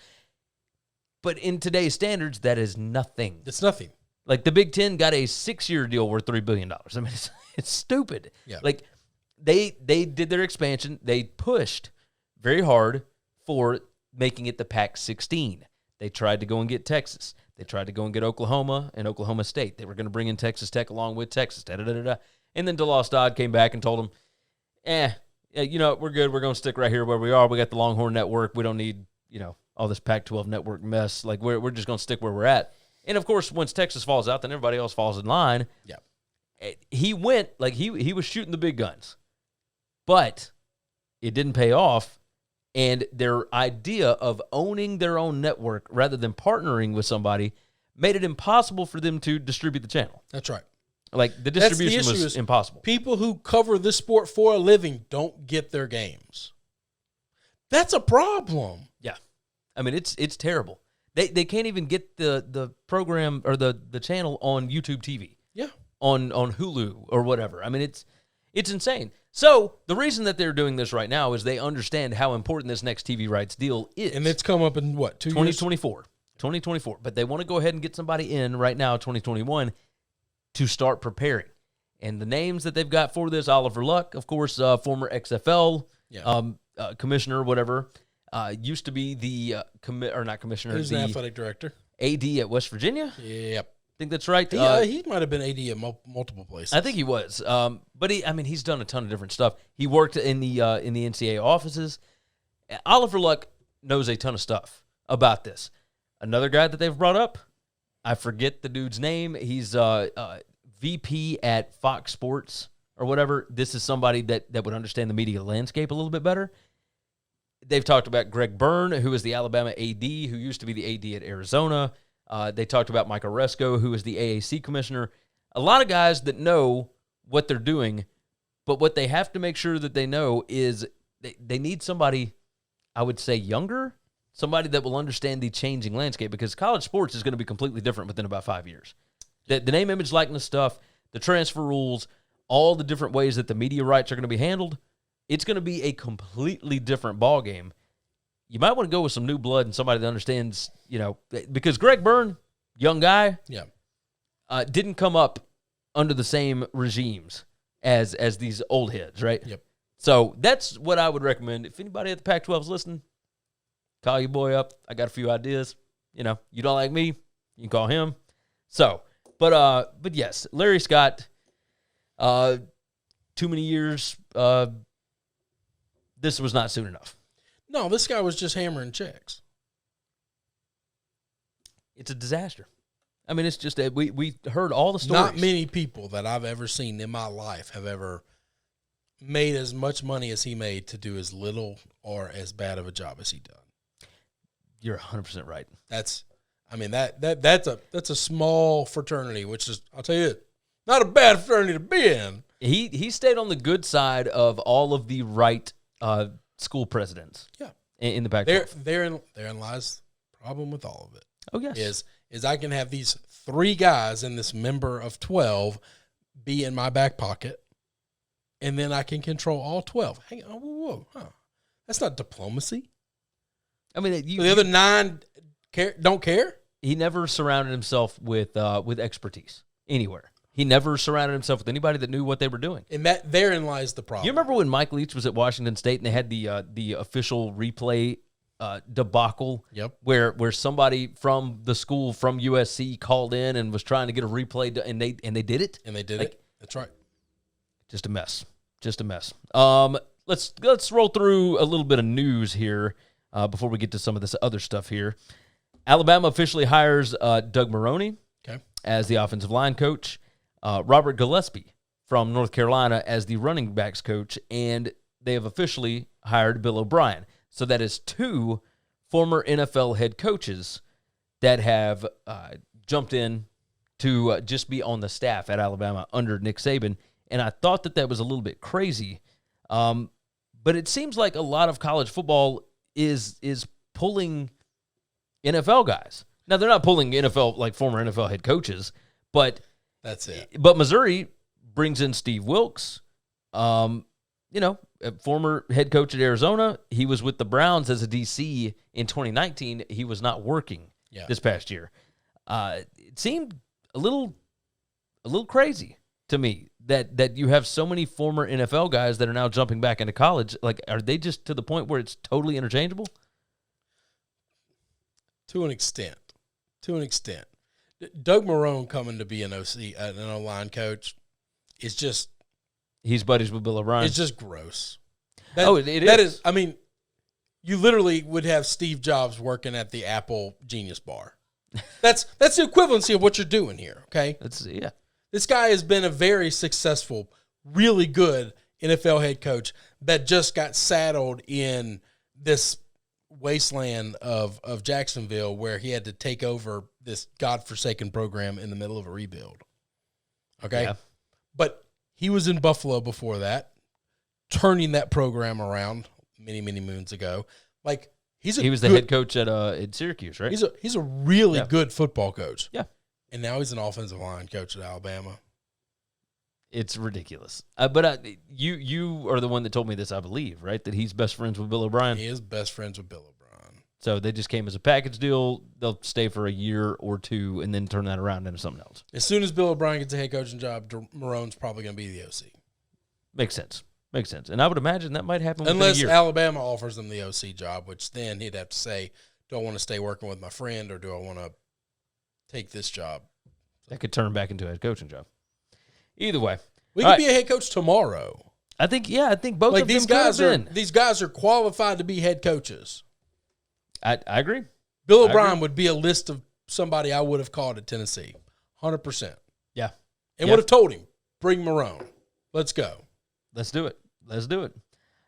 But in today's standards, that is nothing. It's nothing. Like the Big Ten got a 6-year deal worth $3 billion. I mean, it's stupid. Yeah. Like they did their expansion. They pushed very hard for making it the Pac-16. They tried to go and get Texas. They tried to go and get Oklahoma and Oklahoma State. They were going to bring in Texas Tech along with Texas. And then DeLoss Dodd came back and told them, we're good. We're going to stick right here where we are. We got the Longhorn Network. We don't need, all this Pac-12 network mess. Like, we're just going to stick where we're at. And, of course, once Texas falls out, then everybody else falls in line. Yeah. He went, like, he was shooting the big guns. But it didn't pay off. And their idea of owning their own network rather than partnering with somebody made it impossible for them to distribute the channel. That's right. Like, the distribution was impossible. People who cover this sport for a living don't get their games. That's a problem. Yeah. I mean, it's terrible. They can't even get the program or the channel on YouTube TV. Yeah. On Hulu or whatever. I mean, it's insane. So the reason that they're doing this right now is they understand how important this next TV rights deal is. And it's come up in what, 2 years? 2024. But they want to go ahead and get somebody in right now, 2021, to start preparing. And the names that they've got for this, Oliver Luck, of course, former XFL commissioner, whatever, used to be the not commissioner, Who's the athletic director? AD at West Virginia. Yep. I think that's right. He might have been AD at multiple places. I think he was. But he's done a ton of different stuff. He worked in the NCAA offices. Oliver Luck knows a ton of stuff about this. Another guy that they've brought up, I forget the dude's name. He's VP at Fox Sports or whatever. This is somebody that would understand the media landscape a little bit better. They've talked about Greg Byrne, who is the Alabama AD, who used to be the AD at Arizona. They talked about Mike Oresco, who is the AAC commissioner. A lot of guys that know what they're doing, but what they have to make sure that they know is they need somebody, I would say, younger, somebody that will understand the changing landscape, because college sports is going to be completely different within about 5 years. The name, image, likeness stuff, the transfer rules, all the different ways that the media rights are going to be handled, it's going to be a completely different ballgame. You might want to go with some new blood and somebody that understands, because Greg Byrne, young guy, didn't come up under the same regimes as these old heads, right? Yep. So that's what I would recommend. If anybody at the Pac-12 is listening, call your boy up. I got a few ideas. You don't like me, you can call him. So, but yes, Larry Scott, too many years. This was not soon enough. No, this guy was just hammering checks. It's a disaster. I mean, it's just that we heard all the stories. Not many people that I've ever seen in my life have ever made as much money as he made to do as little or as bad of a job as he done. You're 100% right. That's a small fraternity, which is, I'll tell you, not a bad fraternity to be in. He stayed on the good side of all of the right school presidents. Yeah, in the Pac-12. Therein lies the problem with all of it. Oh yes, is I can have these 3 guys in this member of 12 be in my back pocket, and then I can control all 12. Hang on, whoa. That's not diplomacy. I mean, the other 9 don't care. He never surrounded himself with expertise anywhere. He never surrounded himself with anybody that knew what they were doing. And that therein lies the problem. You remember when Mike Leach was at Washington State and they had the official replay debacle? Yep. Where somebody from the school from USC called in and was trying to get a replay, and they did it. And they did it. That's right. Just a mess. Just a mess. Let's roll through a little bit of news here before we get to some of this other stuff here. Alabama officially hires Doug Marrone as the offensive line coach. Robert Gillespie from North Carolina as the running backs coach, and they have officially hired Bill O'Brien. So that is 2 former NFL head coaches that have jumped in to just be on the staff at Alabama under Nick Saban. And I thought that was a little bit crazy. But it seems like a lot of college football is pulling NFL guys. Now, they're not pulling NFL, like former NFL head coaches, but that's it. But Missouri brings in Steve Wilkes, a former head coach at Arizona. He was with the Browns as a DC in 2019. He was not working this past year. It seemed a little crazy to me that you have so many former NFL guys that are now jumping back into college. Like, are they just to the point where it's totally interchangeable? To an extent. Doug Marrone coming to be an OC, an O-line coach, is just... He's buddies with Bill O'Brien. It's just gross. It is. I mean, you literally would have Steve Jobs working at the Apple Genius Bar. That's the equivalency of what you're doing here, okay? This guy has been a very successful, really good NFL head coach that just got saddled in this wasteland of Jacksonville where he had to take over this godforsaken program in the middle of a rebuild. Okay? Yeah. But he was in Buffalo before that, turning that program around many, many moons ago. Like, he was the head coach at Syracuse, right? He's a really good football coach. Yeah. And now he's an offensive line coach at Alabama. It's ridiculous. But you are the one that told me this, I believe, right? That he's best friends with Bill O'Brien. He is best friends with Bill O'Brien. So they just came as a package deal. They'll stay for a year or two and then turn that around into something else. As soon as Bill O'Brien gets a head coaching job, Marrone's probably going to be the OC. Makes sense. And I would imagine that might happen within unless a year. Alabama offers him the OC job, which then he'd have to say, do I want to stay working with my friend or do I want to take this job? That could turn back into a head coaching job. Either way. We could be a head coach tomorrow. I think both of these them guys could have been. These guys are qualified to be head coaches. I agree. Bill O'Brien would be a list of somebody I would have called at Tennessee. 100%. Yeah. And would have told him, bring Marrone. Let's go. Let's do it.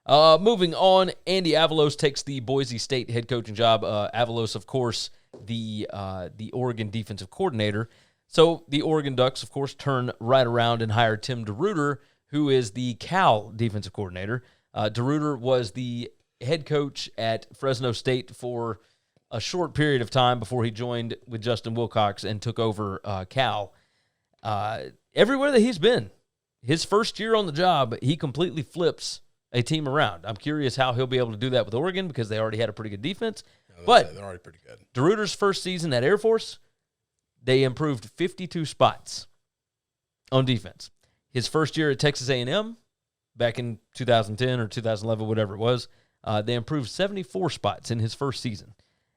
Moving on, Andy Avalos takes the Boise State head coaching job. Avalos, of course, the Oregon defensive coordinator. So the Oregon Ducks, of course, turn right around and hire Tim DeRuyter, who is the Cal defensive coordinator. DeRuyter was the head coach at Fresno State for a short period of time before he joined with Justin Wilcox and took over Cal. Everywhere that he's been, his first year on the job, he completely flips a team around. I'm curious how he'll be able to do that with Oregon because they already had a pretty good defense. But they're already pretty good. DeRuyter's first season at Air Force, they improved 52 spots on defense. His first year at Texas A&M, back in 2010 or 2011, whatever it was, they improved 74 spots in his first season.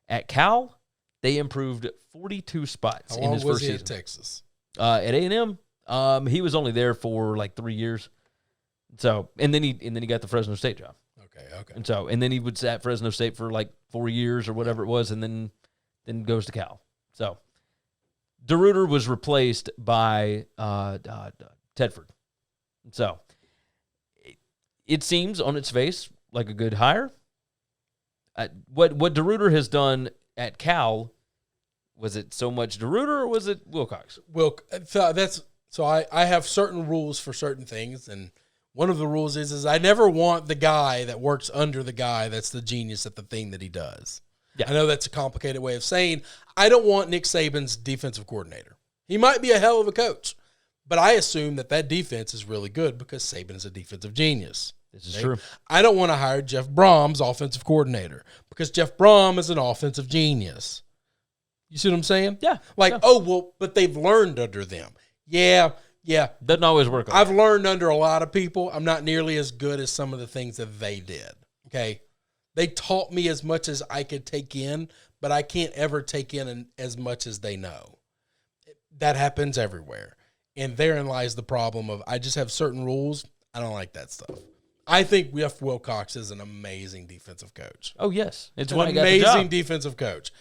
At Cal, they improved 42 spots in his first season. At Texas? At A&M, he was only there for like 3 years. So, and then he got the Fresno State job. Okay. And then he was at Fresno State for like 4 years or whatever it was, and then goes to Cal. So, DeRuyter was replaced by Tedford. So, it seems on its face like a good hire. What DeRuyter has done at Cal, was it so much DeRuyter or was it Wilcox? I have certain rules for certain things, and one of the rules is I never want the guy that works under the guy that's the genius at the thing that he does. Yeah. I know that's a complicated way of saying I don't want Nick Saban's defensive coordinator. He might be a hell of a coach, but I assume that defense is really good because Saban is a defensive genius. This is true. I don't want to hire Jeff Brohm's offensive coordinator because Jeff Brohm is an offensive genius. You see what I'm saying? Yeah. But they've learned under them. Yeah, Yeah. Doesn't always work like I've learned under a lot of people, I'm not nearly as good as some of the things that they did. Okay. They taught me as much as I could take in, but I can't ever take in as much as they know. That happens everywhere. And therein lies the problem of I just have certain rules. I don't like that stuff. I think Jeff Wilcox is an amazing defensive coach. Oh, yes. It's An why he got the amazing job. defensive coach.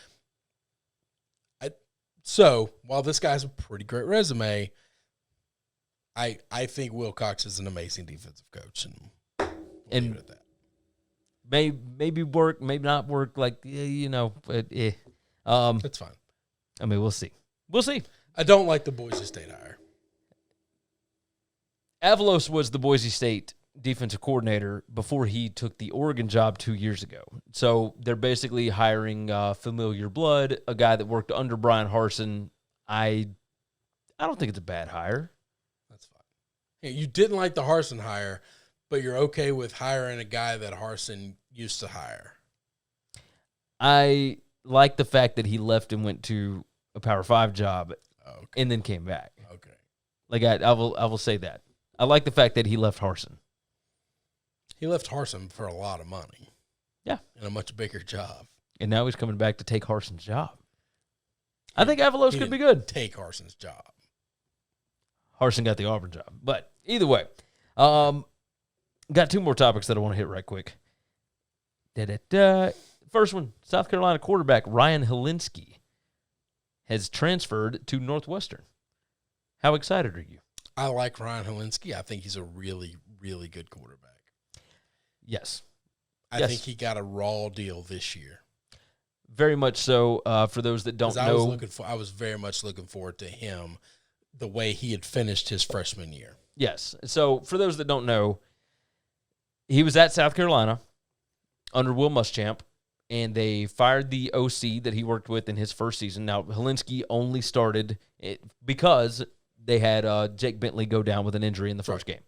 So, while this guy's a pretty great resume, I think Wilcox is an amazing defensive coach. And we'll leave it at that. Maybe work, maybe not work. Like, That's fine. I mean, we'll see. We'll see. I don't like the Boise State hire. Avalos was the Boise State defensive coordinator before he took the Oregon job 2 years ago. So they're basically hiring familiar blood, a guy that worked under Brian Harsin. I don't think it's a bad hire. That's fine. Hey, you didn't like the Harsin hire, but you're okay with hiring a guy that Harsin used to hire. I like the fact that he left and went to a Power 5 job and then came back. Okay. Like I will say that. I like the fact that he left Harsin. He left Harsin for a lot of money. Yeah. And a much bigger job. And now he's coming back to take Harsin's job. I think Avalos could be good. Take Harsin's job. Harsin got the Auburn job. But either way, got two more topics that I want to hit right quick. First one, South Carolina quarterback Ryan Hilinski has transferred to Northwestern. How excited are you? I like Ryan Hilinski. I think he's a really, really good quarterback. Yes. I think he got a raw deal this year. Very much so. For those that don't know, I was very much looking forward to him the way he had finished his freshman year. Yes. So for those that don't know, he was at South Carolina under Will Muschamp, and they fired the OC that he worked with in his first season. Now, Hilinski only started it because they had Jake Bentley go down with an injury in the first game.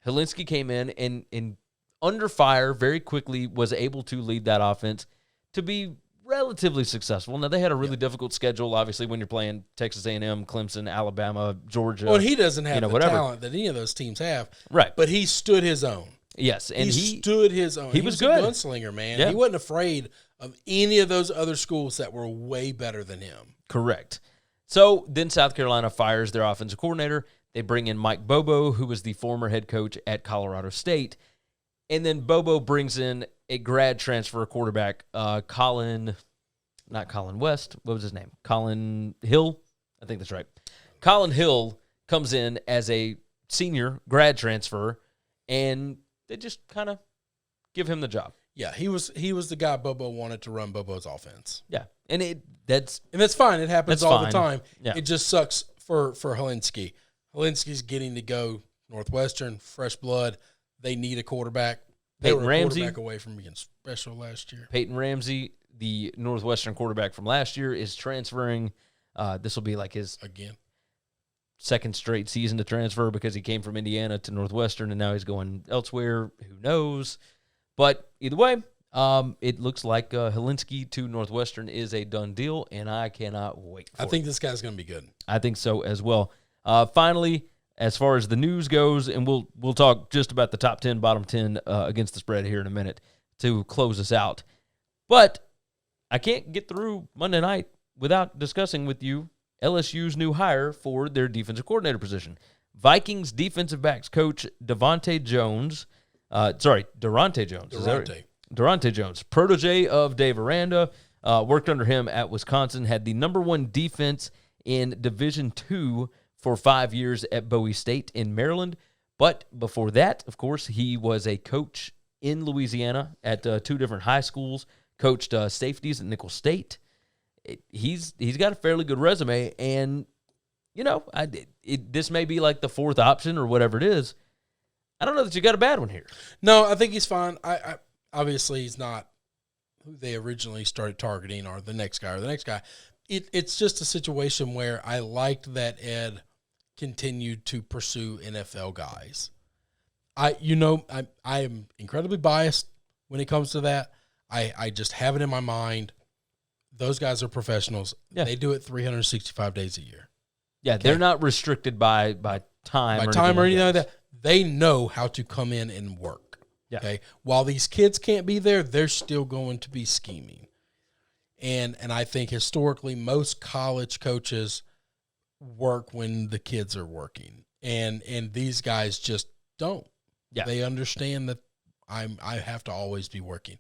Hilinski came in and under fire very quickly was able to lead that offense to be relatively successful. Now, they had a really difficult schedule, obviously, when you're playing Texas A&M, Clemson, Alabama, Georgia. Well, he doesn't have the talent that any of those teams have. Right. But he stood his own. Yes. And he stood his own. He was good. A gunslinger, man. Yeah. He wasn't afraid of any of those other schools that were way better than him. Correct. So then South Carolina fires their offensive coordinator. They bring in Mike Bobo, who was the former head coach at Colorado State. And then Bobo brings in a grad transfer quarterback, not Colin West. What was his name? Colin Hill? I think that's right. Colin Hill comes in as a senior grad transfer, and they just kind of give him the job. Yeah, he was the guy Bobo wanted to run Bobo's offense. Yeah, and that's fine. It happens all the time. Yeah. It just sucks for Hilinski. Hilinski's getting to go Northwestern, fresh blood. They need a quarterback. They were a quarterback away from being special last year. Peyton Ramsey, the Northwestern quarterback from last year, is transferring. This will be like his second straight season to transfer because he came from Indiana to Northwestern, and now he's going elsewhere. Who knows? But either way, it looks like Hilinski to Northwestern is a done deal, and I cannot wait for it. I think this guy's going to be good. I think so as well. Finally, as far as the news goes, and we'll talk just about the top 10, bottom 10 against the spread here in a minute to close us out. But I can't get through Monday night without discussing with you LSU's new hire for their defensive coordinator position. Vikings defensive backs coach Durante Jones, protege of Dave Aranda, worked under him at Wisconsin, had the number one defense in Division II for 5 years at Bowie State in Maryland. But before that, of course, he was a coach in Louisiana at two different high schools, coached safeties at Nicholls State. He's got a fairly good resume, and, this may be like the fourth option or whatever it is. I don't know that you got a bad one here. No, I think he's fine. I obviously he's not who they originally started targeting or the next guy. It's just a situation where I liked that Ed continued to pursue NFL guys. I am incredibly biased when it comes to that. I just have it in my mind. Those guys are professionals. Yeah. They do it 365 days a year. Yeah, okay. They're not restricted by time or anything like that. They know how to come in and work. Yeah. Okay. While these kids can't be there, they're still going to be scheming. And I think historically most college coaches work when the kids are working. And these guys just don't. Yeah. They understand that I have to always be working.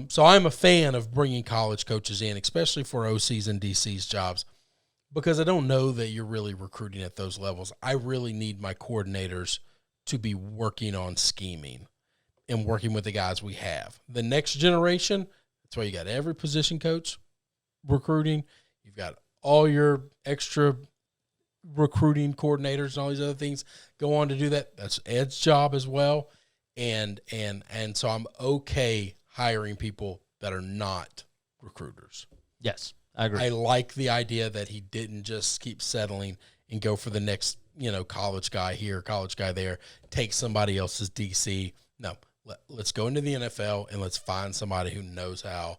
So I'm a fan of bringing college coaches in, especially for OCs and DCs jobs, because I don't know that you're really recruiting at those levels. I really need my coordinators to be working on scheming and working with the guys we have. The next generation, that's why you got every position coach recruiting. You've got all your extra recruiting coordinators and all these other things go on to do that. That's Ed's job as well. And so I'm okay hiring people that are not recruiters. Yes, I agree. I like the idea that he didn't just keep settling and go for the next, college guy here, college guy there, take somebody else's DC. No, let's go into the NFL and let's find somebody who knows how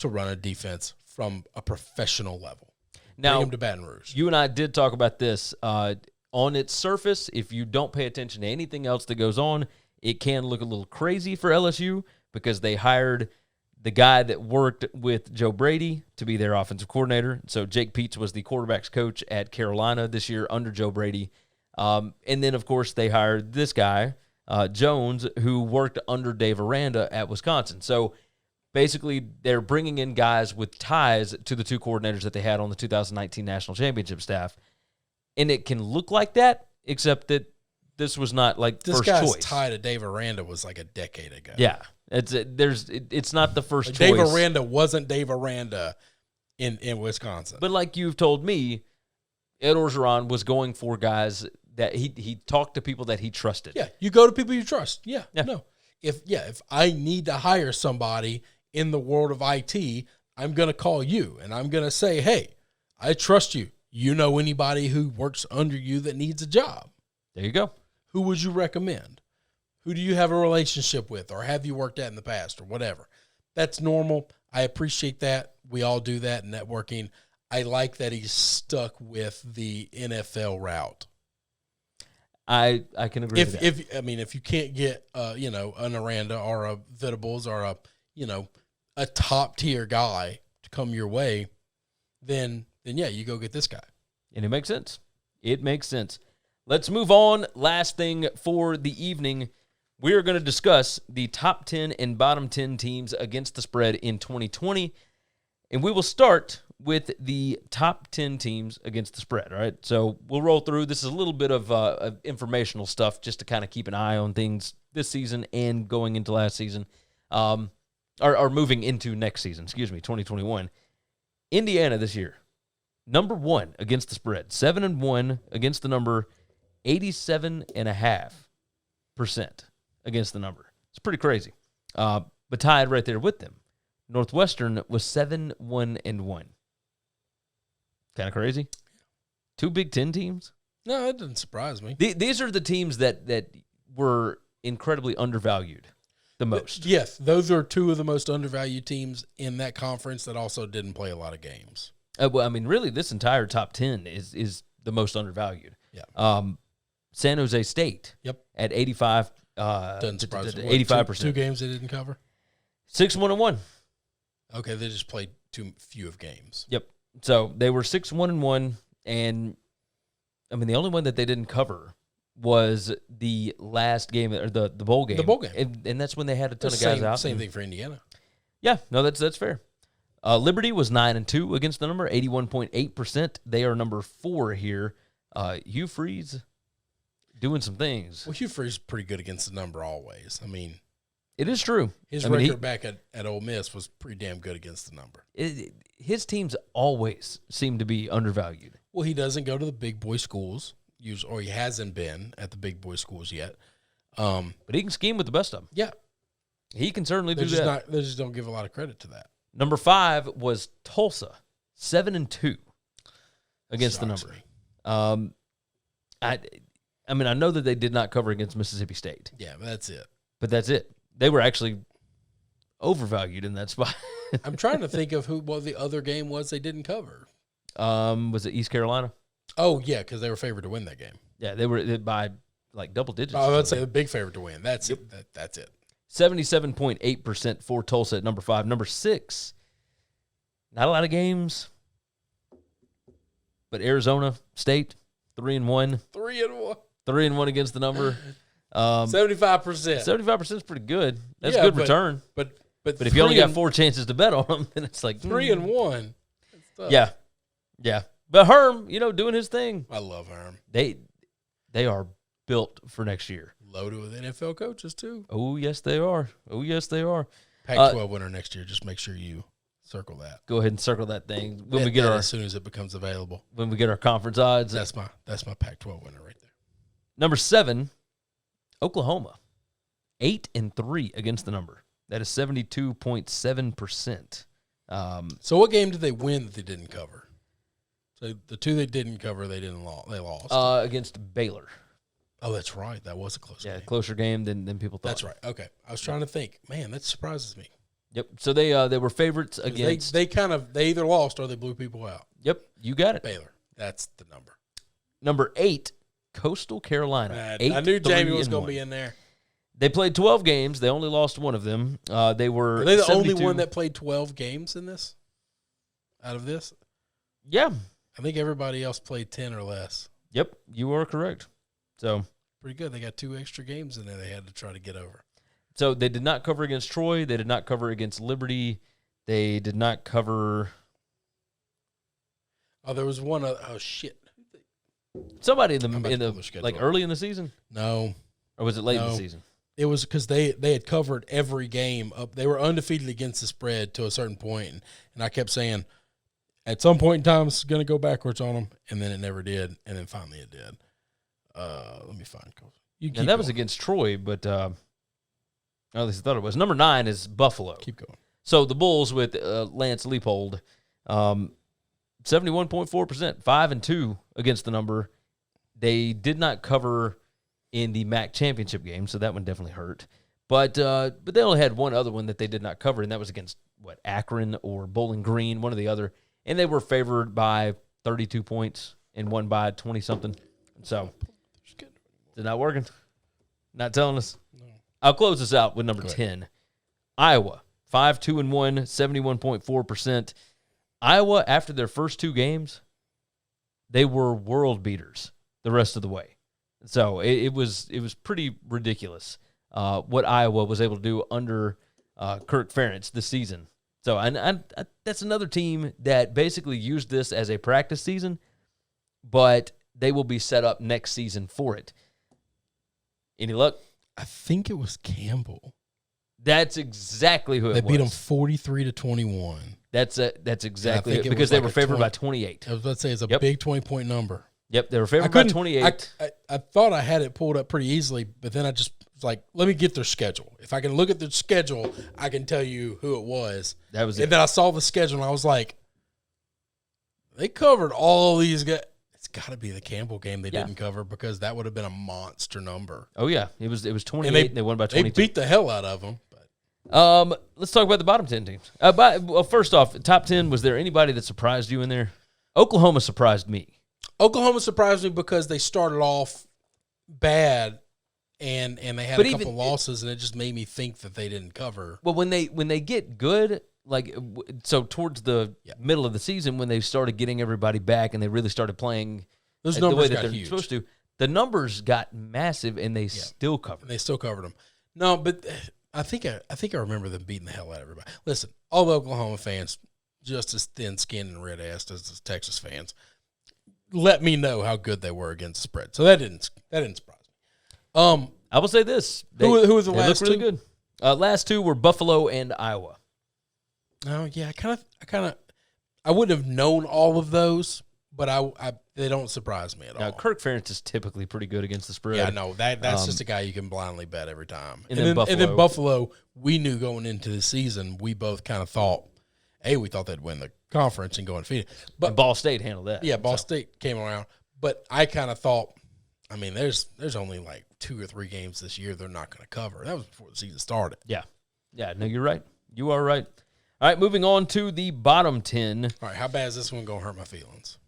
to run a defense from a professional level. Now, bring him to Baton Rouge. You and I did talk about this. On its surface, if you don't pay attention to anything else that goes on, it can look a little crazy for LSU because they hired the guy that worked with Joe Brady to be their offensive coordinator. So Jake Peets was the quarterback's coach at Carolina this year under Joe Brady. And then, of course, they hired this guy, Jones, who worked under Dave Aranda at Wisconsin. So basically, they're bringing in guys with ties to the two coordinators that they had on the 2019 National Championship staff. And it can look like that, except that this was not like this first guy's choice. tie to Dave Aranda was like a decade ago. Yeah. It's not the first choice. Dave Aranda wasn't Dave Aranda in Wisconsin. But like you've told me, Ed Orgeron was going for guys that he talked to people that he trusted. Yeah, you go to people you trust. Yeah. No. If I need to hire somebody in the world of IT, I'm going to call you and I'm going to say, hey, I trust you. You know anybody who works under you that needs a job? There you go. Who would you recommend? Who do you have a relationship with or have you worked at in the past or whatever? That's normal. I appreciate that. We all do that in networking. I like that he's stuck with the NFL route. I can agree with that. If you can't get an Aranda or a Venables or a top tier guy to come your way, then yeah, you go get this guy. And it makes sense. It makes sense. Let's move on. Last thing for the evening, we are going to discuss the top 10 and bottom 10 teams against the spread in 2020. And we will start with the top 10 teams against the spread, all right? So we'll roll through. This is a little bit of informational stuff just to kind of keep an eye on things this season and going into last season, or moving into next season, 2021. Indiana this year, number 1 against the spread, 7-1 against the number, 87.5% against the number. It's pretty crazy. But tied right there with them, Northwestern was 7-1-1. Kind of crazy. 2 Big Ten teams. No, that doesn't surprise me. These are the teams that were incredibly undervalued the most. Yes, those are 2 of the most undervalued teams in that conference that also didn't play a lot of games. Really, this entire top 10 is the most undervalued. Yeah. San Jose State. Yep. At 85. Doesn't surprise me. 85%. 2 games they didn't cover. 6-1-1. Okay, they just played too few of games. Yep. So they were 6-1-1, and the only one that they didn't cover was the last game or the bowl game. The bowl game, and that's when they had a ton of guys out. Same thing for Indiana. Yeah, no, that's fair. Liberty was 9-2 against the number, 81.8%. They are number 4 here. Hugh Freeze doing some things. Well, Hugh Freeze is pretty good against the number always. It is true. His record back at Ole Miss was pretty damn good against the number. His teams always seem to be undervalued. Well, he doesn't go to the big boy schools, or he hasn't been at the big boy schools yet. But he can scheme with the best of them. Yeah. He can certainly do that. They just don't give a lot of credit to that. Number 5 was Tulsa, 7-2 against the number. I know that they did not cover against Mississippi State. Yeah, but that's it. But that's it. They were actually overvalued in that spot. I'm trying to think of what the other game was they didn't cover. Was it East Carolina? Oh, yeah, because they were favored to win that game. Yeah, they were by like double digits. I would say the big favorite to win. That's it. That's it. 77.8% for Tulsa at number 5. Number 6, not a lot of games, but Arizona State, 3-1. 3-1. 3-1 against the number. 75%. 75% is pretty good. That's a good return. But if you only got 4 chances to bet on them, then it's like 3-1. Yeah. But Herm, doing his thing. I love Herm. They are built for next year. Loaded with NFL coaches too. Oh yes, they are. Pac-12 winner next year. Just make sure you circle that. Go ahead and circle that thing when Bet we get that our as soon as it becomes available. When we get our conference odds. That's my Pac-12 winner right there. Number 7, Oklahoma, 8-3 against the number. That is 72.7%. So what game did they win that they didn't cover? So the 2 they didn't cover, they lost. Against Baylor. Oh, that's right. That was a close game. Yeah, closer game than people thought. That's right. Okay. I was trying to think. Man, that surprises me. Yep. So they were favorites against. They either lost or they blew people out. Yep. You got it. Baylor. That's the number. Number 8, Coastal Carolina. I knew Jamie was going to be in there. They played 12 games. They only lost one of them. Are they the only one that played 12 games in this? Out of this? Yeah. I think everybody else played 10 or less. Yep. You are correct. So pretty good. They got 2 extra games in there they had to try to get over. So they did not cover against Troy. They did not cover against Liberty. They did not cover. Oh, there was one. Oh shit! Somebody in the like early in the season. No, or was it late in the season? It was because they had covered every game up. They were undefeated against the spread to a certain point, and I kept saying, at some point in time, it's going to go backwards on them, and then it never did, and then finally it did. Let me find. Now, that was against Troy, but at least I thought it was. Number 9 is Buffalo. Keep going. So the Bulls with Lance Leipold, 71.4%, 5-2 against the number. They did not cover in the MAC championship game, so that one definitely hurt. But they only had one other one that they did not cover, and that was against Akron or Bowling Green, one or the other, and they were favored by 32 points and won by 20-something. So. Is it not working? Not telling us? No. I'll close this out with number 10. Iowa, 5-2-1, 71.4%. Iowa, after their first 2 games, they were world beaters the rest of the way. So it was pretty ridiculous what Iowa was able to do under Kirk Ferentz this season. So and that's another team that basically used this as a practice season, but they will be set up next season for it. Any luck? I think it was Campbell. That's exactly who it was. They beat them 43-21. That's exactly it, because they were favored by 28. I was about to say it's a big 20-point number. Yep, they were favored by 28. I thought I had it pulled up pretty easily, but then I just was like, let me get their schedule. If I can look at their schedule, I can tell you who it was. That was it. And then I saw the schedule, and I was like, they covered all these guys. It's got to be the Campbell game they didn't cover, because that would have been a monster number. Oh yeah, it was 28 and they won by 22. They beat the hell out of them. But. Let's talk about the bottom 10 teams. First off, top 10, was there anybody that surprised you in there? Oklahoma surprised me. Oklahoma surprised me because they started off bad and they had a couple losses, and it just made me think that they didn't cover. Well, when they get good, so towards the middle of the season, when they started getting everybody back and they really started playing those the way that got they're huge. Supposed to, the numbers got massive, and they still covered. And they still covered them. No, but I think I remember them beating the hell out of everybody. Listen, all the Oklahoma fans, just as thin-skinned and red-assed as the Texas fans, let me know how good they were against the spread. So that didn't surprise me. I will say this: who were the last 2? Really good. Last 2 were Buffalo and Iowa. Oh yeah, I wouldn't have known all of those, but they don't surprise me at all. Now, Kirk Ferentz is typically pretty good against the spread. Yeah, no, that's just a guy you can blindly bet every time. And then Buffalo, we knew going into the season, we both kind of thought, we thought they'd win the conference and go undefeated. But Ball State handled that. Yeah, Ball State came around. But I kind of thought, there's only like 2 or 3 games this year they're not going to cover. That was before the season started. Yeah. Yeah, no, you're right. You are right. All right, moving on to the bottom 10. All right, how bad is this one going to hurt my feelings?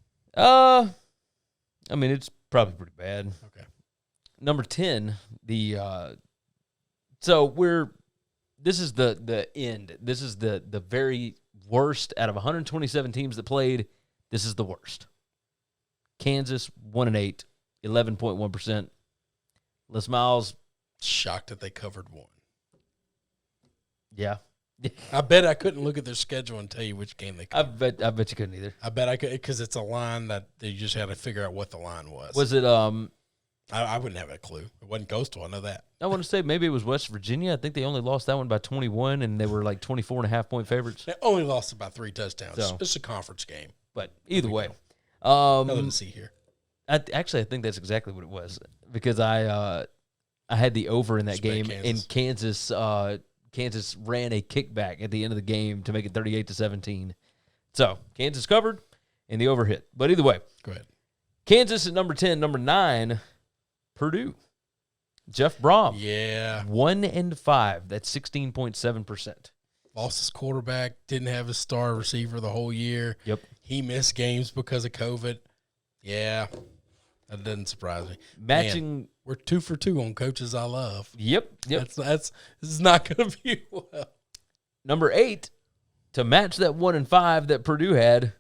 It's Probably pretty bad. Okay. Number 10, this is the end. This is the very worst out of 127 teams that played. This is the worst. Kansas 1-8, 11.1%. Les Miles, shocked that they covered one. Yeah. I bet I couldn't look at their schedule and tell you which game they covered. I bet you couldn't either. I bet I could, because it's a line that you just had to figure out what the line was. Was it I wouldn't have a clue. It wasn't Coastal. I know that. I want to say maybe it was West Virginia. I think they only lost that one by 21, and they were like 24.5-point favorites. They only lost by 3 touchdowns. So, it's a conference game. But either way. Nothing to see here. I think that's exactly what it was, because I had the over in that game, and Kansas ran a kickback at the end of the game to make it 38-17. So Kansas covered, and the over hit. But either way, go ahead. Kansas at number 10, number 9, Purdue. Jeff Brohm. Yeah. 1-5. That's 16.7%. Lost his quarterback. Didn't have his star receiver the whole year. Yep. He missed games because of COVID. Yeah. That doesn't surprise me. Matching. Man, we're 2 for 2 on coaches I love. Yep. This is not going to be well. Number 8, to match that 1-5 that Purdue had,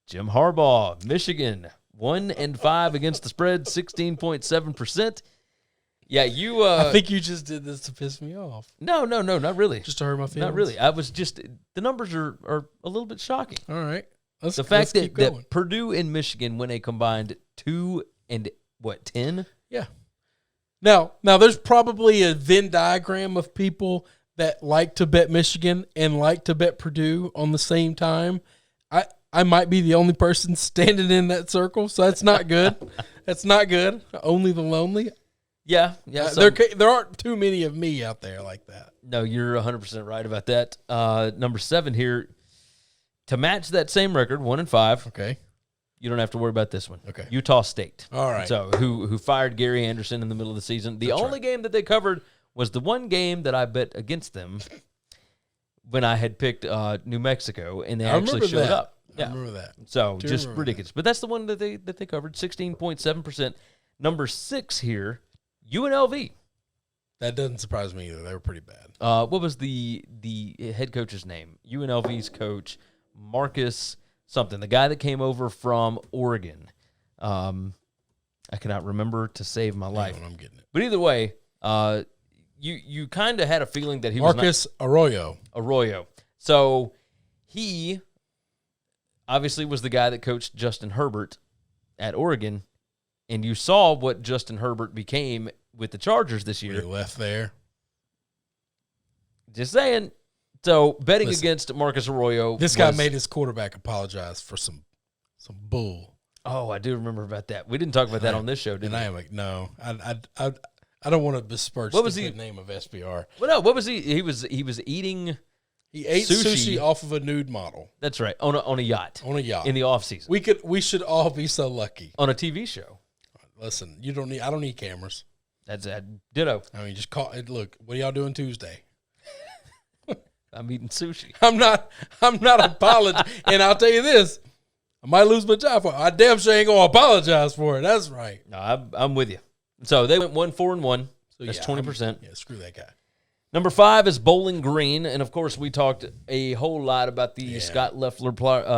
Jim Harbaugh, Michigan, 1-5 against the spread, 16.7%. Yeah, you. I think you just did this to piss me off. No, not really. Just to hurt my feelings. Not really. I was just, the numbers are a little bit shocking. All right. The fact that Purdue and Michigan win a combined 2 and 10? Yeah. Now there's probably a Venn diagram of people that like to bet Michigan and like to bet Purdue on the same time. I might be the only person standing in that circle, so that's not good. That's not good. Only the lonely. Yeah. There aren't too many of me out there like that. No, you're 100% right about that. Number 7 here, to match that same record, 1-5. Okay. You don't have to worry about this one. Okay. Utah State. All right. So who fired Gary Anderson in the middle of the season. The only game that they covered was the one game that I bet against them when I had picked New Mexico, and they actually showed up. Yeah. I remember that. So just ridiculous. But that's the one that they covered, 16.7%. Number 6 here, UNLV. That doesn't surprise me either. They were pretty bad. What was the head coach's name? UNLV's coach, Marcus something, the guy that came over from Oregon. I cannot remember to save my life. I'm getting it. But either way, you kind of had a feeling that he was Arroyo. So he obviously was the guy that coached Justin Herbert at Oregon, and you saw what Justin Herbert became with the Chargers this year. He left there. Just saying. So betting against Marcus Arroyo. This guy made his quarterback apologize for some bull. Oh, I do remember about that. We didn't talk about that on this show, did we? I am like, no. I don't want to besmirch the name of SBR. Well, no. What was he? He was eating. He ate sushi off of a nude model. That's right, on a yacht. On a yacht in the off season. We should all be so lucky. On a TV show. Listen, I don't need cameras. That's a ditto. I mean, just call it. Look, what are y'all doing Tuesday? I'm eating sushi. I'm not apologizing. And I'll tell you this, I might lose my job for it. I damn sure ain't gonna apologize for it. That's right. No, I'm with you. So they went 1-4-1. So that's 20%. Yeah, screw that guy. Number 5 is Bowling Green, and of course we talked a whole lot about the Scott Loeffler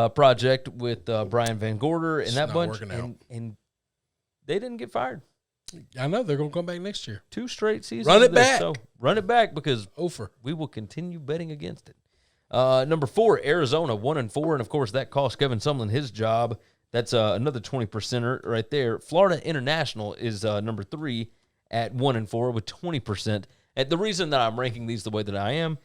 project with Brian Van Gorder and that bunch, and they didn't get fired. I know they're going to come back next year. 2 straight seasons. Run it back. So run it back because we will continue betting against it. Number 4, Arizona, 1-4, and of course that cost Kevin Sumlin his job. That's another 20%er right there. Florida International is number 3 at 1-4 with 20%. And the reason that I'm ranking these the way that I am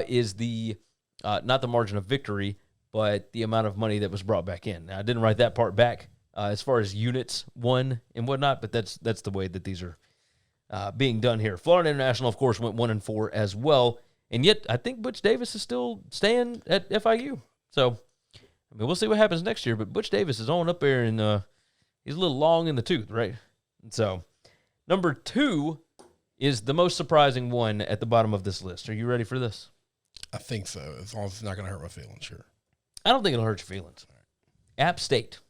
is the not the margin of victory, but the amount of money that was brought back in. Now, I didn't write that part back as far as units won and whatnot, but that's the way that these are being done here. Florida International, of course, went 1-4 as well, and yet I think Butch Davis is still staying at FIU. So, I mean, we'll see what happens next year, but Butch Davis is on up there, and he's a little long in the tooth, right? And so, number 2 is the most surprising one at the bottom of this list. Are you ready for this? I think so. As long as it's not going to hurt my feelings, sure. I don't think it'll hurt your feelings. App State.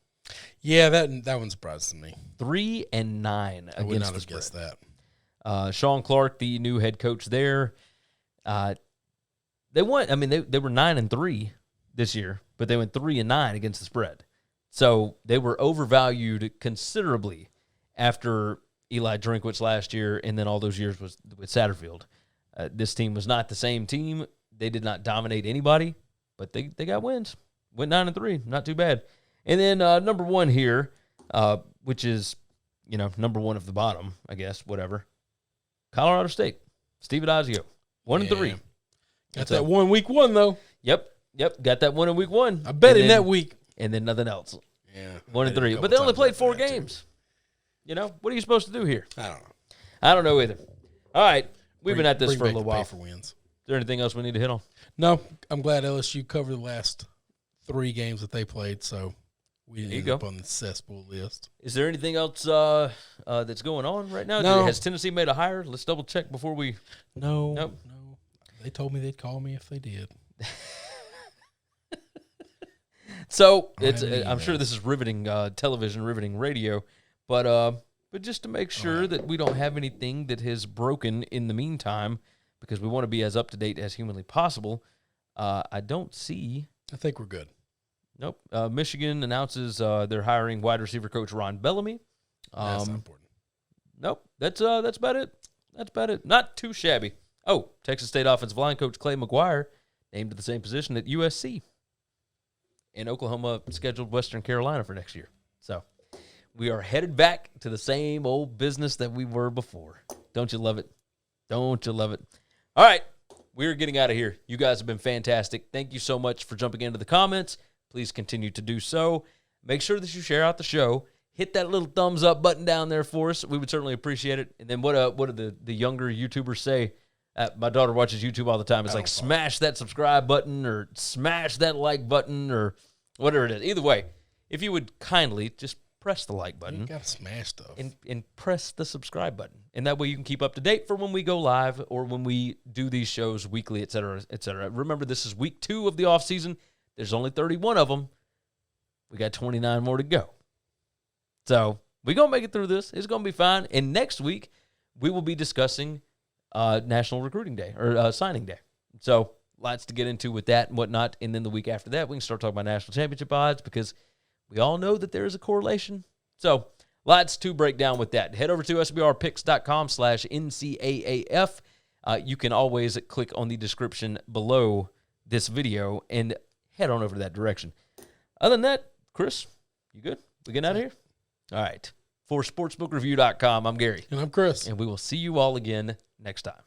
Yeah, that one surprises me. 3-9 I would against not the have spread. guessed that. Sean Clark, the new head coach there, they won. I mean, they were 9-3 this year, but they went 3-9 against the spread. So they were overvalued considerably after Eli Drinkwitz last year, and then all those years with Satterfield. This team was not the same team. They did not dominate anybody, but they got wins. Went 9-3, not too bad. And then number one here, which is number one of the bottom, I guess, whatever. Colorado State, Steve Adazio, 1-3. Got that one week one though. Yep, got that one in week one. I bet in that week, and then nothing else. Yeah, 1-3, but they only played 4 games. What are you supposed to do here? I don't know. I don't know either. All right, we've been at this for a little while. For wins. Is there anything else we need to hit on? No, I'm glad LSU covered the last 3 games that they played, so we didn't end up on the cesspool list. Is there anything else that's going on right now? No. Has Tennessee made a hire? Let's double check before we. No. Nope. No. They told me they'd call me if they did. So I'm sure this is riveting television, riveting radio, but just to make sure that we don't have anything that has broken in the meantime, because we want to be as up to date as humanly possible. I don't see. I think we're good. Nope. Michigan announces they're hiring wide receiver coach Ron Bellamy. That's not important. Nope. That's about it. That's about it. Not too shabby. Oh, Texas State offensive line coach Clay McGuire named to the same position at USC. And Oklahoma scheduled Western Carolina for next year. So we are headed back to the same old business that we were before. Don't you love it? Don't you love it? All right. We're getting out of here. You guys have been fantastic. Thank you so much for jumping into the comments. Please continue to do so. Make sure that you share out the show. Hit that little thumbs up button down there for us. We would certainly appreciate it. And then what do the younger YouTubers say? My daughter watches YouTube all the time. It's like smash that subscribe button or smash that like button or whatever it is. Either way, if you would kindly just press the like button. You got to smash stuff. And press the subscribe button. And that way you can keep up to date for when we go live or when we do these shows weekly, et cetera, et cetera. Remember, this is week 2 of the offseason. There's only 31 of them. We got 29 more to go. So we're going to make it through this. It's going to be fine. And next week, we will be discussing National Recruiting Day or Signing Day. So lots to get into with that and whatnot. And then the week after that, we can start talking about national championship odds because we all know that there is a correlation. So lots to break down with that. Head over to sbrpicks.com/NCAAF. You can always click on the description below this video and head on over to that direction. Other than that, Chris, you good? We getting out of here? All right. For sportsbookreview.com, I'm Gary. And I'm Chris. And we will see you all again next time.